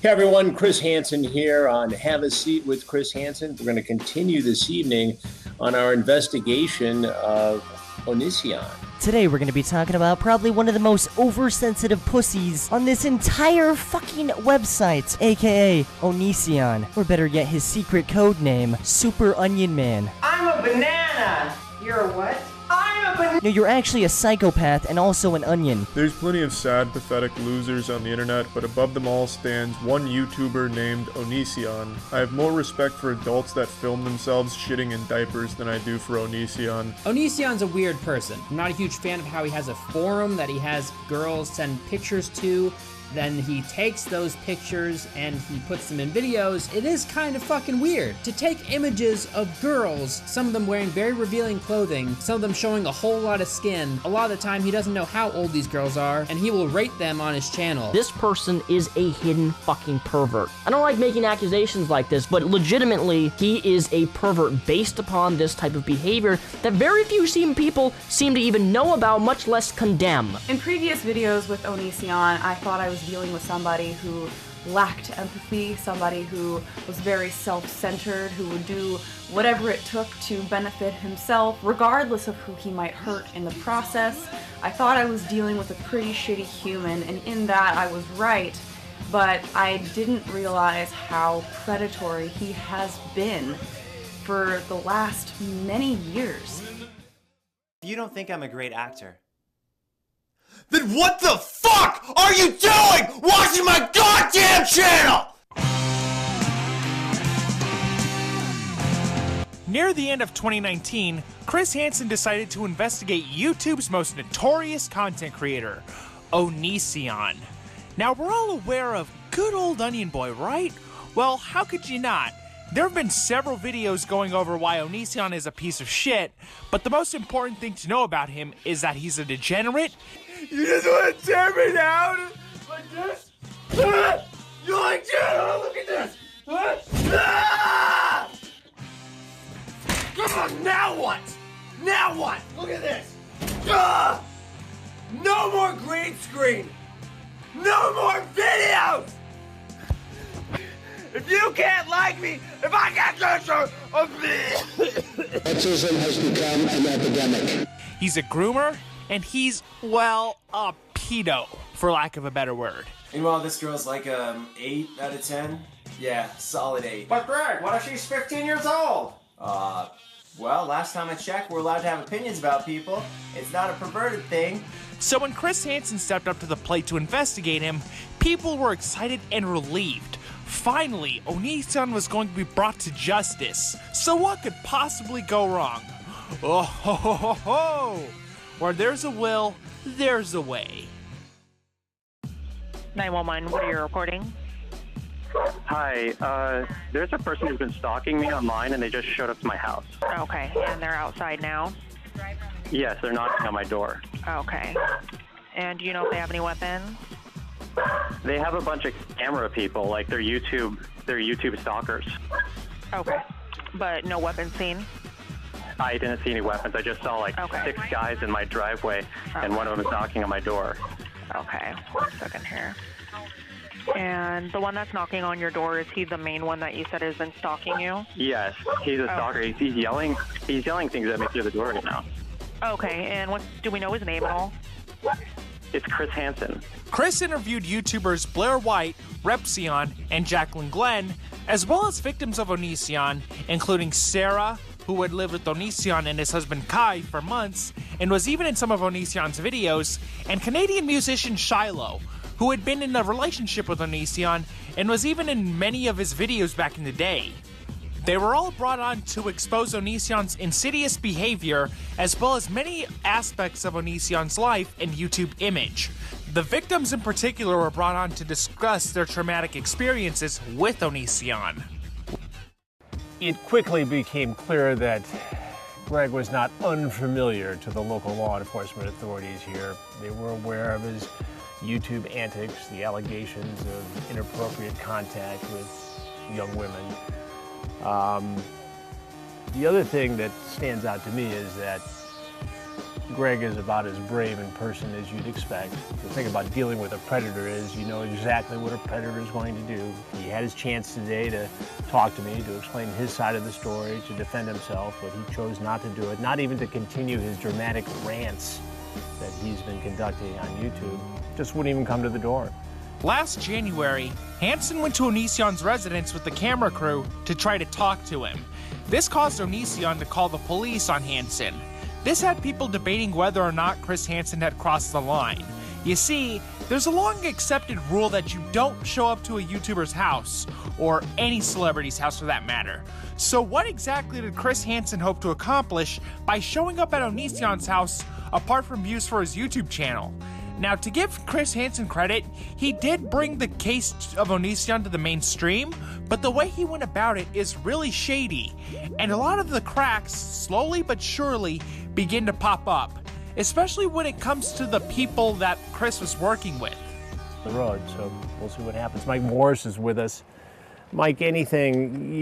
S19: Hey everyone, Chris Hansen here on Have a Seat with Chris Hansen. We're going to continue this evening on our investigation of Onision.
S23: Today we're going to be talking about probably one of the most oversensitive pussies on this entire fucking website, aka Onision, or better yet his secret code name, Super Onion Man.
S13: I'm a banana. You're a what? I'm a banana.
S23: No, you're actually a psychopath and also an onion.
S24: There's plenty of sad, pathetic losers on the internet, but above them all stands one YouTuber named Onision. I have more respect for adults that film themselves shitting in diapers than I do for Onision.
S25: Onision's a weird person. I'm not a huge fan of how he has a forum that he has girls send pictures to. Then he takes those pictures and he puts them in videos. It is kind of fucking weird to take images of girls, some of them wearing very revealing clothing, some of them showing a whole lot of skin. A lot of the time he doesn't know how old these girls are, and he will rate them on his channel.
S26: This person is a hidden fucking pervert. I don't like making accusations like this, but legitimately he is a pervert based upon this type of behavior that very few people seem to even know about, much less condemn.
S27: In previous videos with Onision, I thought I was dealing with somebody who lacked empathy, somebody who was very self-centered, who would do whatever it took to benefit himself, regardless of who he might hurt in the process. I thought I was dealing with a pretty shitty human, and in that I was right, but I didn't realize how predatory he has been for the last many years.
S28: You don't think I'm a great actor?
S1: Then what the fuck are you doing watching my goddamn channel?
S4: Near the end of 2019, Chris Hansen decided to investigate YouTube's most notorious content creator, Onision. Now, we're all aware of good old Onion Boy, right? Well, how could you not? There have been several videos going over why Onision is a piece of shit, but the most important thing to know about him is that he's a degenerate.
S1: You just want to tear me down like this? You like that? Look at this! Come on, now what? Now what? Look at this! No more green screen! No more videos! If you can't like me, if I can't cancer,
S29: Sexism has become an epidemic.
S4: He's a groomer, and he's, well, a pedo, for lack of a better word.
S28: Meanwhile, this girl's like 8 out of 10. Yeah, solid 8.
S13: But Greg, what if she's 15 years old?
S28: Well, last time I checked, we're allowed to have opinions about people. It's not a perverted thing.
S4: So when Chris Hansen stepped up to the plate to investigate him, people were excited and relieved. Finally, Onision was going to be brought to justice. So what could possibly go wrong? Oh ho ho ho ho! Where there's a will, there's a way.
S3: 911, what are you reporting?
S7: Hi, there's a person who's been stalking me online and they just showed up to my house.
S3: Okay, and they're outside now?
S7: Yes, they're knocking on my door.
S3: Okay. And do you know if they have any weapons?
S7: They have a bunch of camera people, like they're YouTube stalkers.
S3: Okay. But no weapons seen?
S7: I didn't see any weapons. I just saw like 6 guys in my driveway and one of them is knocking on my door.
S3: Okay, 1 second here. And the one that's knocking on your door, is he the main one that you said has been stalking you?
S7: Yes, he's a stalker. He's yelling things at me through the door right now.
S3: Okay, and do we know his name at all?
S7: It's Chris Hansen.
S4: Chris interviewed YouTubers Blair White, Repsion, and Jacqueline Glenn, as well as victims of Onision, including Sarah, who had lived with Onision and his husband Kai for months, and was even in some of Onision's videos, and Canadian musician Shiloh, who had been in a relationship with Onision and was even in many of his videos back in the day. They were all brought on to expose Onision's insidious behavior, as well as many aspects of Onision's life and YouTube image. The victims in particular were brought on to discuss their traumatic experiences with Onision.
S19: It quickly became clear that Greg was not unfamiliar to the local law enforcement authorities here. They were aware of his YouTube antics, the allegations of inappropriate contact with young women. The other thing that stands out to me is that Greg is about as brave in person as you'd expect. The thing about dealing with a predator is you know exactly what a predator is going to do. He had his chance today to talk to me, to explain his side of the story, to defend himself, but he chose not to do it, not even to continue his dramatic rants that he's been conducting on YouTube. Just wouldn't even come to the door.
S4: Last January, Hansen went to Onision's residence with the camera crew to try to talk to him. This caused Onision to call the police on Hansen. This had people debating whether or not Chris Hansen had crossed the line. You see, there's a long accepted rule that you don't show up to a YouTuber's house, or any celebrity's house for that matter. So what exactly did Chris Hansen hope to accomplish by showing up at Onision's house, apart from views for his YouTube channel? Now, to give Chris Hansen credit, he did bring the case of Onision to the mainstream, but the way he went about it is really shady, and a lot of the cracks, slowly but surely, begin to pop up, especially when it comes to the people that Chris was working with.
S19: The road, so we'll see what happens. Mike Morris is with us. Mike, anything,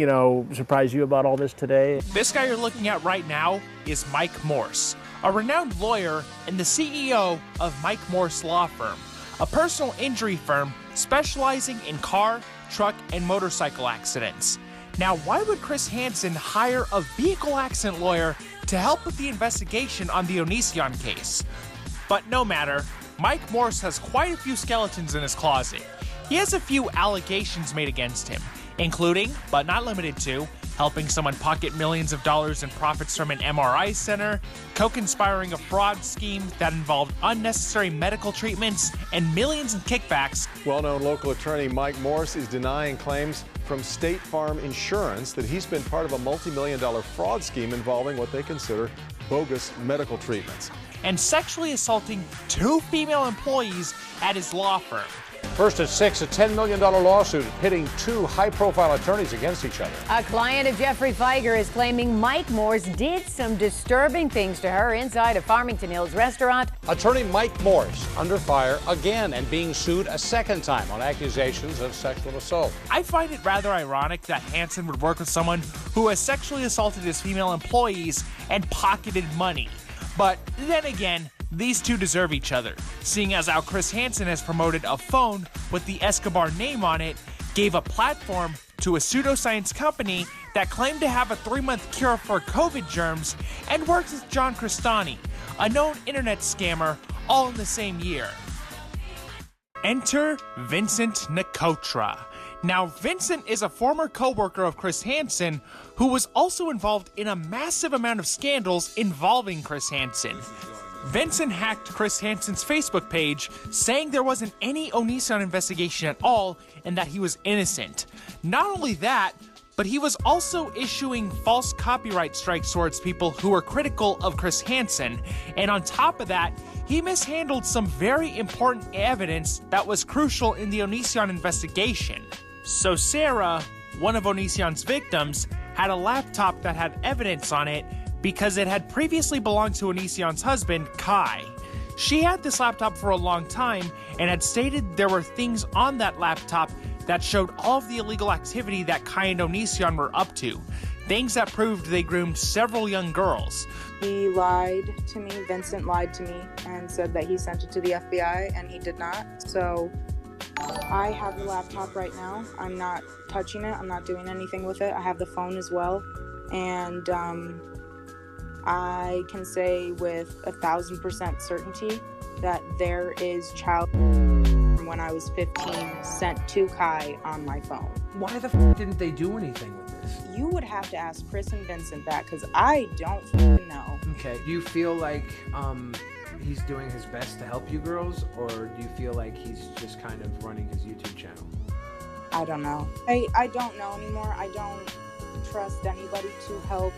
S19: surprise you about all this today?
S4: This guy you're looking at right now is Mike Morse, a renowned lawyer and the CEO of Mike Morse Law Firm, a personal injury firm specializing in car, truck, and motorcycle accidents. Now, why would Chris Hansen hire a vehicle accident lawyer to help with the investigation on the Onision case? But no matter, Mike Morse has quite a few skeletons in his closet. He has a few allegations made against him, including, but not limited to, helping someone pocket millions of dollars in profits from an MRI center, co-conspiring a fraud scheme that involved unnecessary medical treatments, and millions in kickbacks.
S8: Well-known local attorney Mike Morse is denying claims from State Farm Insurance that he's been part of a multi-million-dollar fraud scheme involving what they consider bogus medical treatments.
S4: And sexually assaulting 2 female employees at his law firm.
S10: First at 6, a $10 million lawsuit pitting 2 high-profile attorneys against each other.
S11: A client of Jeffrey Feiger is claiming Mike Morse did some disturbing things to her inside a Farmington Hills restaurant.
S10: Attorney Mike Morse under fire again and being sued a second time on accusations of sexual assault.
S4: I find it rather ironic that Hansen would work with someone who has sexually assaulted his female employees and pocketed money. But then again, these two deserve each other, seeing as how Chris Hansen has promoted a phone with the Escobar name on it, gave a platform to a pseudoscience company that claimed to have a 3-month cure for COVID germs, and worked with John Crestani, a known internet scammer, all in the same year. Enter Vincent Nicotra. Now, Vincent is a former co-worker of Chris Hansen, who was also involved in a massive amount of scandals involving Chris Hansen. Vincent hacked Chris Hansen's Facebook page, saying there wasn't any Onision investigation at all and that he was innocent. Not only that, but he was also issuing false copyright strikes towards people who were critical of Chris Hansen, and on top of that, he mishandled some very important evidence that was crucial in the Onision investigation. So Sarah, one of Onision's victims, had a laptop that had evidence on it because it had previously belonged to Onision's husband, Kai. She had this laptop for a long time and had stated there were things on that laptop that showed all of the illegal activity that Kai and Onision were up to. Things that proved they groomed several young girls.
S9: He lied to me, Vincent lied to me, and said that he sent it to the FBI, and he did not. So I have the laptop right now. I'm not touching it. I'm not doing anything with it. I have the phone as well. And I can say with 1,000% certainty that there is child when I was 15 sent to Kai on my phone.
S12: Why the f didn't they do anything with this?
S9: You would have to ask Chris and Vincent that, because I don't know.
S12: Okay, do you feel like he's doing his best to help you girls, or do you feel like he's just kind of running his YouTube channel?
S9: I don't know. I don't know anymore. I don't trust anybody to help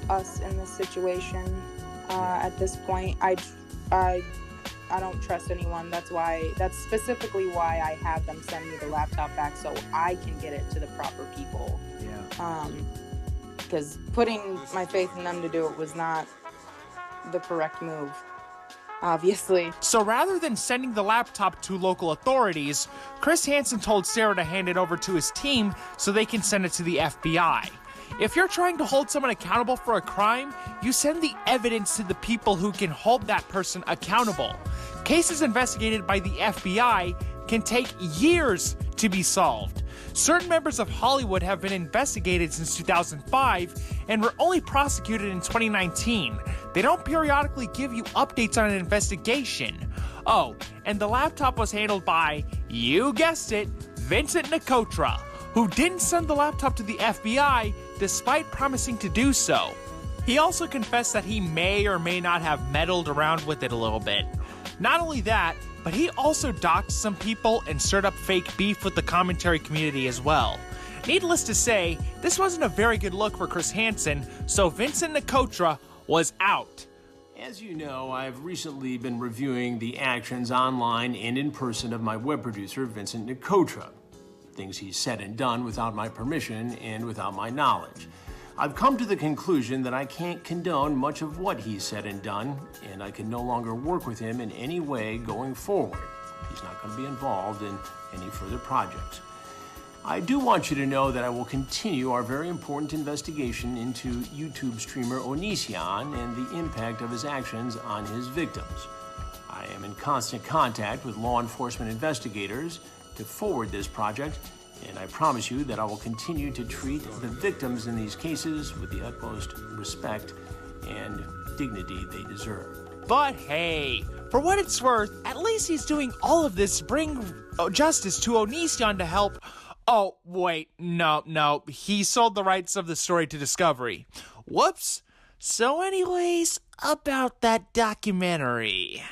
S9: us in this situation at this point. I don't trust anyone. That's specifically why I have them send me the laptop back so I can get it to the proper people.
S12: Yeah.
S9: Because putting my faith in them to do it was not the correct move, obviously.
S4: So rather than sending the laptop to local authorities, Chris Hansen told Sarah to hand it over to his team so they can send it to the FBI. If you're trying to hold someone accountable for a crime, you send the evidence to the people who can hold that person accountable. Cases investigated by the FBI can take years to be solved. Certain members of Hollywood have been investigated since 2005 and were only prosecuted in 2019. They don't periodically give you updates on an investigation. Oh, and the laptop was handled by, you guessed it, Vincent Nicotra, who didn't send the laptop to the FBI despite promising to do so. He also confessed that he may or may not have meddled around with it a little bit. Not only that, but he also doxed some people and stirred up fake beef with the commentary community as well. Needless to say, this wasn't a very good look for Chris Hansen, so Vincent Nicotra was out.
S19: As you know, I've recently been reviewing the actions online and in person of my web producer, Vincent Nicotra. Things he's said and done without my permission and without my knowledge. I've come to the conclusion that I can't condone much of what he's said and done, and I can no longer work with him in any way going forward. He's not going to be involved in any further projects. I do want you to know that I will continue our very important investigation into YouTube streamer Onision and the impact of his actions on his victims. I am in constant contact with law enforcement investigators to forward this project, and I promise you that I will continue to treat the victims in these cases with the utmost respect and dignity they deserve.
S4: But hey, for what it's worth, at least he's doing all of this to bring justice to Onision to help. Oh, wait, no, he sold the rights of the story to Discovery. Whoops. So anyways, about that documentary.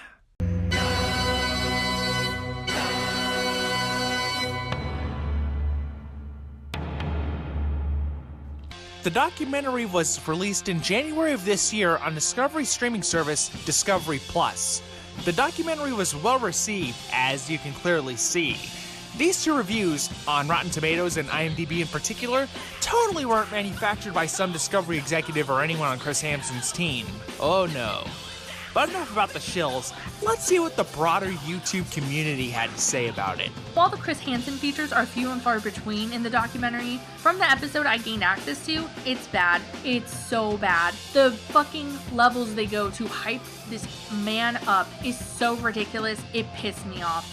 S4: The documentary was released in January of this year on Discovery streaming service Discovery Plus. The documentary was well received, as you can clearly see. These two reviews, on Rotten Tomatoes and IMDb in particular, totally weren't manufactured by some Discovery executive or anyone on Chris Hansen's team. Oh no. But enough about the shills, let's see what the broader YouTube community had to say about it.
S14: While the Chris Hansen features are few and far between in the documentary, from the episode I gained access to, it's bad. It's so bad. The fucking levels they go to hype this man up is so ridiculous, it pissed me off.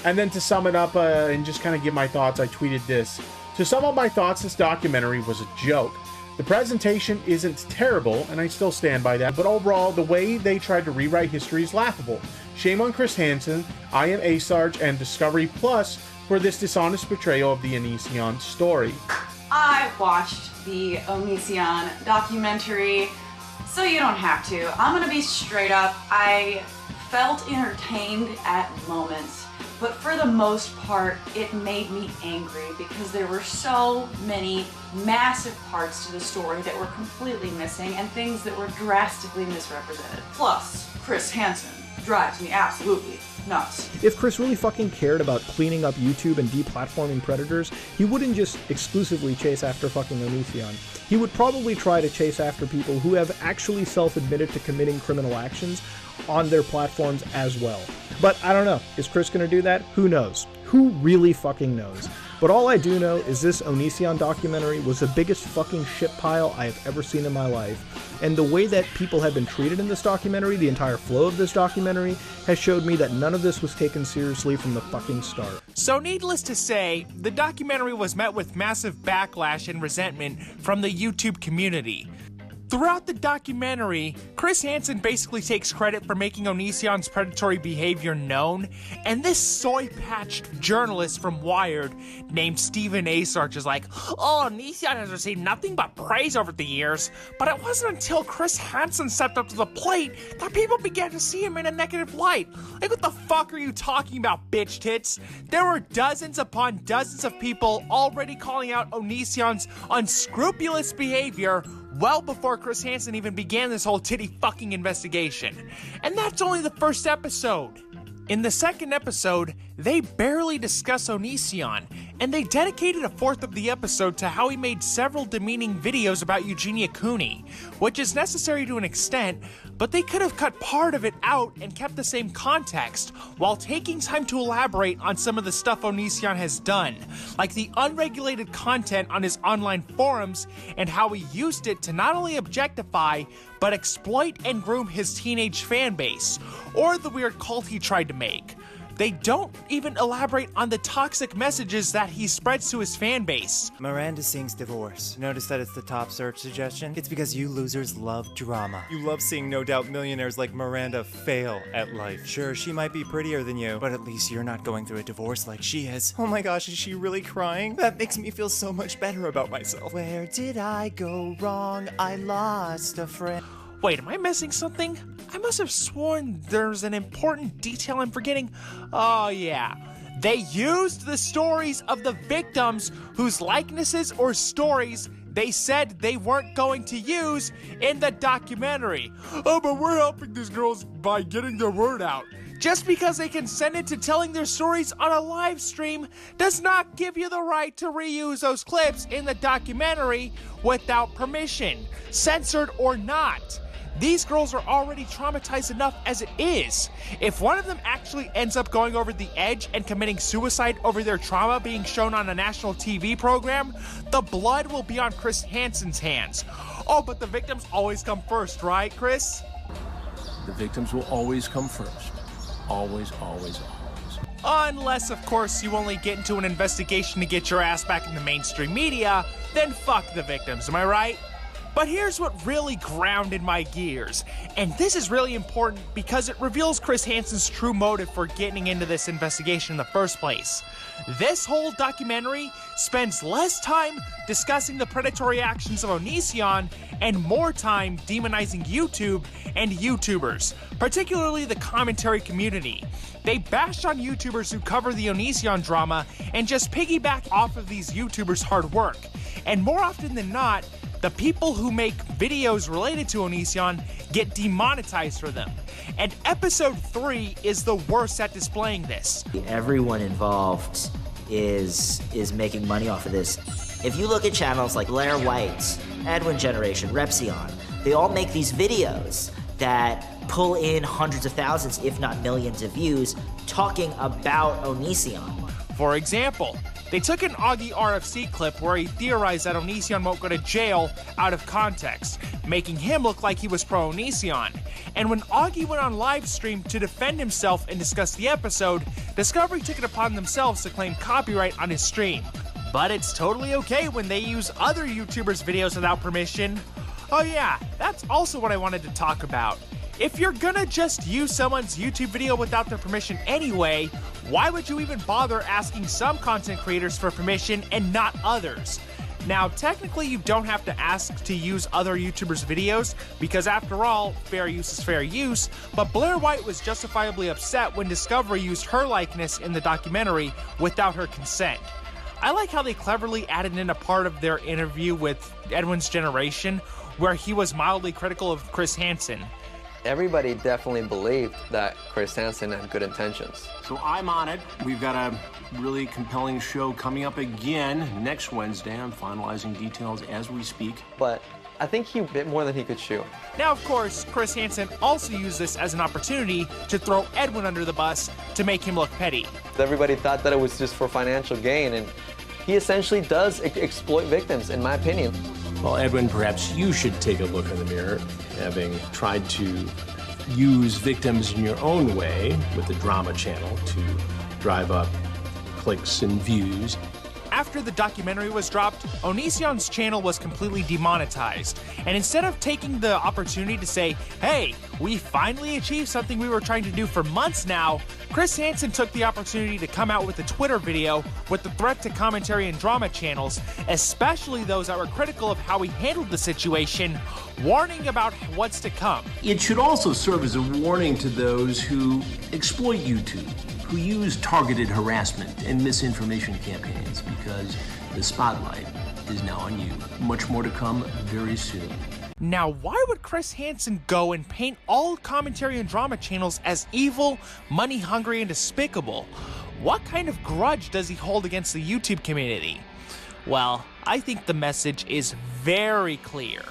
S15: And then to sum it up and just kind of give my thoughts, I tweeted this. To sum up my thoughts, this documentary was a joke. The presentation isn't terrible, and I still stand by that, but overall, the way they tried to rewrite history is laughable. Shame on Chris Hansen, I Am A-Sarge, and Discovery Plus for this dishonest portrayal of the Onision story.
S27: I watched the Onision documentary, so you don't have to. I'm gonna be straight up. I felt entertained at moments, but for the most part, it made me angry because there were so many massive parts to the story that were completely missing and things that were drastically misrepresented. Plus, Chris Hansen drives me absolutely nuts.
S2: If Chris really fucking cared about cleaning up YouTube and deplatforming predators, he wouldn't just exclusively chase after fucking Onision. He would probably try to chase after people who have actually self-admitted to committing criminal actions on their platforms as well. But I don't know. Is Chris gonna do that? Who knows? Who really fucking knows? But all I do know is this Onision documentary was the biggest fucking shit pile I have ever seen in my life. And the way that people have been treated in this documentary, the entire flow of this documentary, has showed me that none of this was taken seriously from the fucking start.
S4: So needless to say, the documentary was met with massive backlash and resentment from the YouTube community. Throughout the documentary, Chris Hansen basically takes credit for making Onision's predatory behavior known, and this soy-patched journalist from Wired named Stephen Asarch is like, "Oh, Onision has received nothing but praise over the years, but it wasn't until Chris Hansen stepped up to the plate that people began to see him in a negative light." Like, what the fuck are you talking about, bitch tits? There were dozens upon dozens of people already calling out Onision's unscrupulous behavior well before Chris Hansen even began this whole titty fucking investigation. And that's only the first episode. In the second episode, they barely discuss Onision, and they dedicated a fourth of the episode to how he made several demeaning videos about Eugenia Cooney, which is necessary to an extent, but they could have cut part of it out and kept the same context, while taking time to elaborate on some of the stuff Onision has done, like the unregulated content on his online forums and how he used it to not only objectify, but exploit and groom his teenage fan base, or the weird cult he tried to make. They don't even elaborate on the toxic messages that he spreads to his fan base.
S5: Miranda sings divorce. Notice that it's the top search suggestion? It's because you losers love drama. You love seeing no doubt millionaires like Miranda fail at life. Sure, she might be prettier than you, but at least you're not going through a divorce like she is. Oh my gosh, is she really crying? That makes me feel so much better about myself. Where did I go wrong? I lost a friend.
S4: Wait, am I missing something? I must have sworn there's an important detail I'm forgetting. Oh yeah, they used the stories of the victims whose likenesses or stories they said they weren't going to use in the documentary. Oh, but we're helping these girls by getting their word out. Just because they consented to telling their stories on a live stream does not give you the right to reuse those clips in the documentary without permission, censored or not. These girls are already traumatized enough as it is. If one of them actually ends up going over the edge and committing suicide over their trauma being shown on a national TV program, the blood will be on Chris Hansen's hands. Oh, but the victims always come first, right, Chris?
S6: The victims will always come first. Always, always, always.
S4: Unless, of course, you only get into an investigation to get your ass back in the mainstream media, then fuck the victims, am I right? But here's what really grounded my gears, and this is really important because it reveals Chris Hansen's true motive for getting into this investigation in the first place. This whole documentary spends less time discussing the predatory actions of Onision and more time demonizing YouTube and YouTubers, particularly the commentary community. They bash on YouTubers who cover the Onision drama and just piggyback off of these YouTubers' hard work. And more often than not, the people who make videos related to Onision get demonetized for them. And episode 3 is the worst at displaying this.
S16: Everyone involved is making money off of this. If you look at channels like Blair White's, Edwin Generation, Repsion, they all make these videos that pull in hundreds of thousands, if not millions of views, talking about Onision.
S4: For example, they took an Augie RFC clip where he theorized that Onision won't go to jail out of context, making him look like he was pro-Onision. And when Augie went on live stream to defend himself and discuss the episode, Discovery took it upon themselves to claim copyright on his stream. But it's totally okay when they use other YouTubers' videos without permission. Oh yeah, that's also what I wanted to talk about. If you're gonna just use someone's YouTube video without their permission anyway, Why would you even bother asking some content creators for permission and not others? Now, technically, you don't have to ask to use other YouTubers' videos, because after all, fair use is fair use, but Blair White was justifiably upset when Discovery used her likeness in the documentary without her consent. I like how they cleverly added in a part of their interview with Edwin's Generation, where he was mildly critical of Chris Hansen.
S17: Everybody definitely believed that Chris Hansen had good intentions.
S19: So I'm on it. We've got a really compelling show coming up again next Wednesday. I'm finalizing details as we speak.
S17: But I think he bit more than he could chew.
S4: Now, of course, Chris Hansen also used this as an opportunity to throw Edwin under the bus to make him look petty.
S17: Everybody thought that it was just for financial gain, and he essentially does exploit victims, in my opinion.
S19: Well, Edwin, perhaps you should take a look in the mirror, having tried to use victims in your own way with the drama channel to drive up clicks and views.
S4: After the documentary was dropped, Onision's channel was completely demonetized. And instead of taking the opportunity to say, hey, we finally achieved something we were trying to do for months now, Chris Hansen took the opportunity to come out with a Twitter video with the threat to commentary and drama channels, especially those that were critical of how he handled the situation, warning about what's to come.
S19: It should also serve as a warning to those who exploit YouTube, who use targeted harassment and misinformation campaigns, because the spotlight is now on you. Much more to come very soon.
S4: Now, why would Chris Hansen go and paint all commentary and drama channels as evil, money-hungry, and despicable? What kind of grudge does he hold against the YouTube community? Well, I think the message is very clear.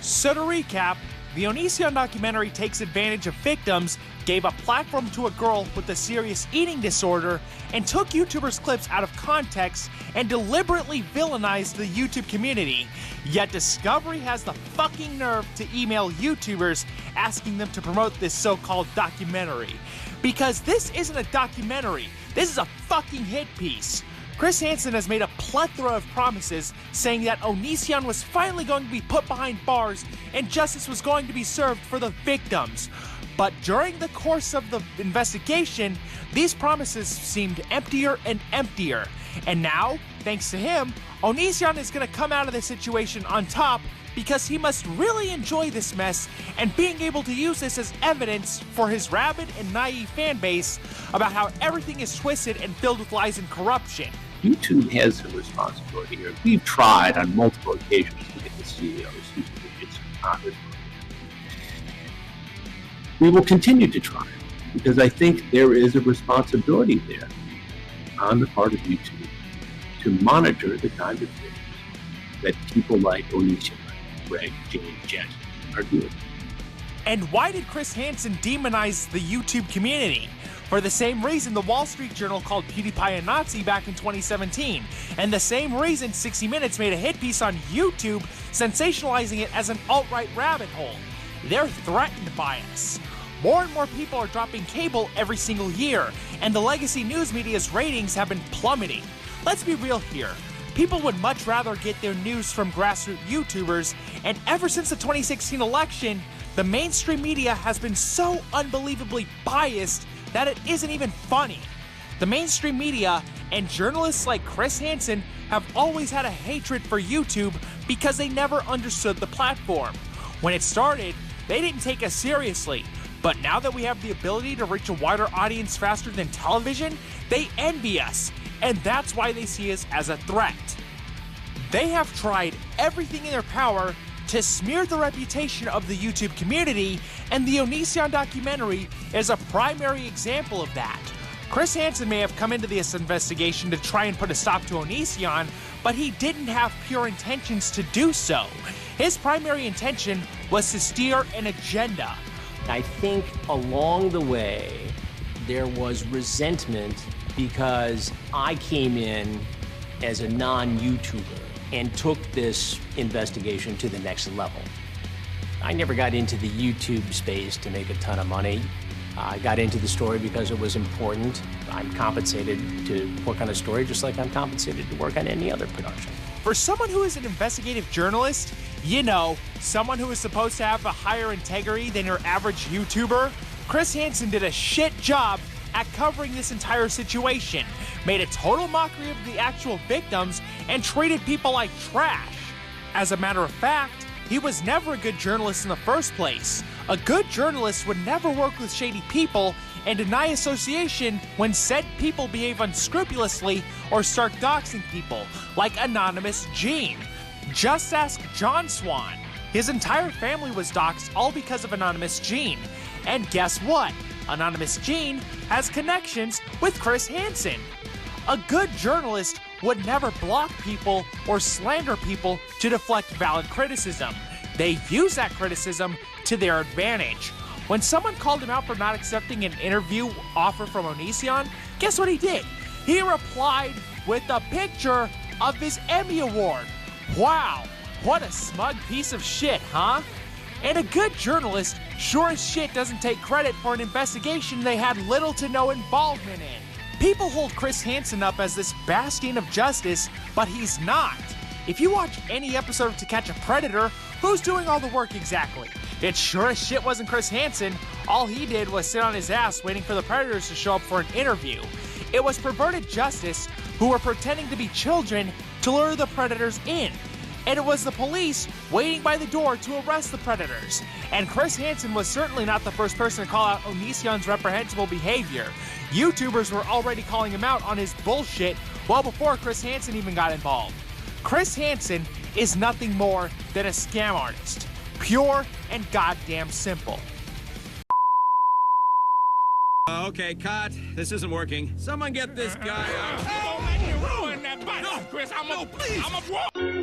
S4: So to recap, the Onision documentary takes advantage of victims, gave a platform to a girl with a serious eating disorder, and took YouTubers' clips out of context and deliberately villainized the YouTube community. Yet Discovery has the fucking nerve to email YouTubers asking them to promote this so-called documentary. Because this isn't a documentary, this is a fucking hit piece. Chris Hansen has made a plethora of promises saying that Onision was finally going to be put behind bars and justice was going to be served for the victims. But during the course of the investigation, these promises seemed emptier and emptier. And now, thanks to him, Onision is going to come out of this situation on top because he must really enjoy this mess and being able to use this as evidence for his rabid and naive fan base about how everything is twisted and filled with lies and corruption.
S19: YouTube has some responsibility here. We've tried on multiple occasions to get the CEOs who it's Congress. We will continue to try because I think there is a responsibility there on the part of YouTube to monitor the kind of things that people like Onision, Greg, James, Jackson are doing.
S4: And why did Chris Hansen demonize the YouTube community? For the same reason the Wall Street Journal called PewDiePie a Nazi back in 2017, and the same reason 60 Minutes made a hit piece on YouTube sensationalizing it as an alt-right rabbit hole. They're threatened by us. More and more people are dropping cable every single year, and the legacy news media's ratings have been plummeting. Let's be real here. People would much rather get their news from grassroots YouTubers, and ever since the 2016 election, the mainstream media has been so unbelievably biased that it isn't even funny. The mainstream media and journalists like Chris Hansen have always had a hatred for YouTube because they never understood the platform. When it started, they didn't take us seriously, but now that we have the ability to reach a wider audience faster than television, they envy us, and that's why they see us as a threat. They have tried everything in their power to smear the reputation of the YouTube community, and the Onision documentary is a primary example of that. Chris Hansen may have come into this investigation to try and put a stop to Onision, but he didn't have pure intentions to do so. His primary intention was to steer an agenda.
S19: I think along the way, there was resentment because I came in as a non-YouTuber and took this investigation to the next level. I never got into the YouTube space to make a ton of money. I got into the story because it was important. I'm compensated to work on a story just like I'm compensated to work on any other production.
S4: For someone who is an investigative journalist, you know, someone who is supposed to have a higher integrity than your average YouTuber, Chris Hansen did a shit job at covering this entire situation, made a total mockery of the actual victims, and treated people like trash. As a matter of fact, he was never a good journalist in the first place. A good journalist would never work with shady people and deny association when said people behave unscrupulously or start doxing people, like Anonymous Gene. Just ask John Swan. His entire family was doxxed all because of Anonymous Gene. And guess what? Anonymous Gene has connections with Chris Hansen. A good journalist would never block people or slander people to deflect valid criticism. They use that criticism to their advantage. When someone called him out for not accepting an interview offer from Onision, guess what he did? He replied with a picture of his Emmy Award. Wow, what a smug piece of shit, huh? And a good journalist sure as shit doesn't take credit for an investigation they had little to no involvement in. People hold Chris Hansen up as this bastion of justice, but he's not. If you watch any episode of To Catch a Predator, who's doing all the work exactly? It sure as shit wasn't Chris Hansen. All he did was sit on his ass waiting for the predators to show up for an interview. It was perverted justice who were pretending to be children to lure the predators in. And it was the police waiting by the door to arrest the predators. And Chris Hansen was certainly not the first person to call out Onision's reprehensible behavior. YouTubers were already calling him out on his bullshit well before Chris Hansen even got involved. Chris Hansen is nothing more than a scam artist. Pure and goddamn simple.
S1: Okay, cut. This isn't working. Someone get this guy out. Oh, man, you ruined that button. No, Chris, please. I'm a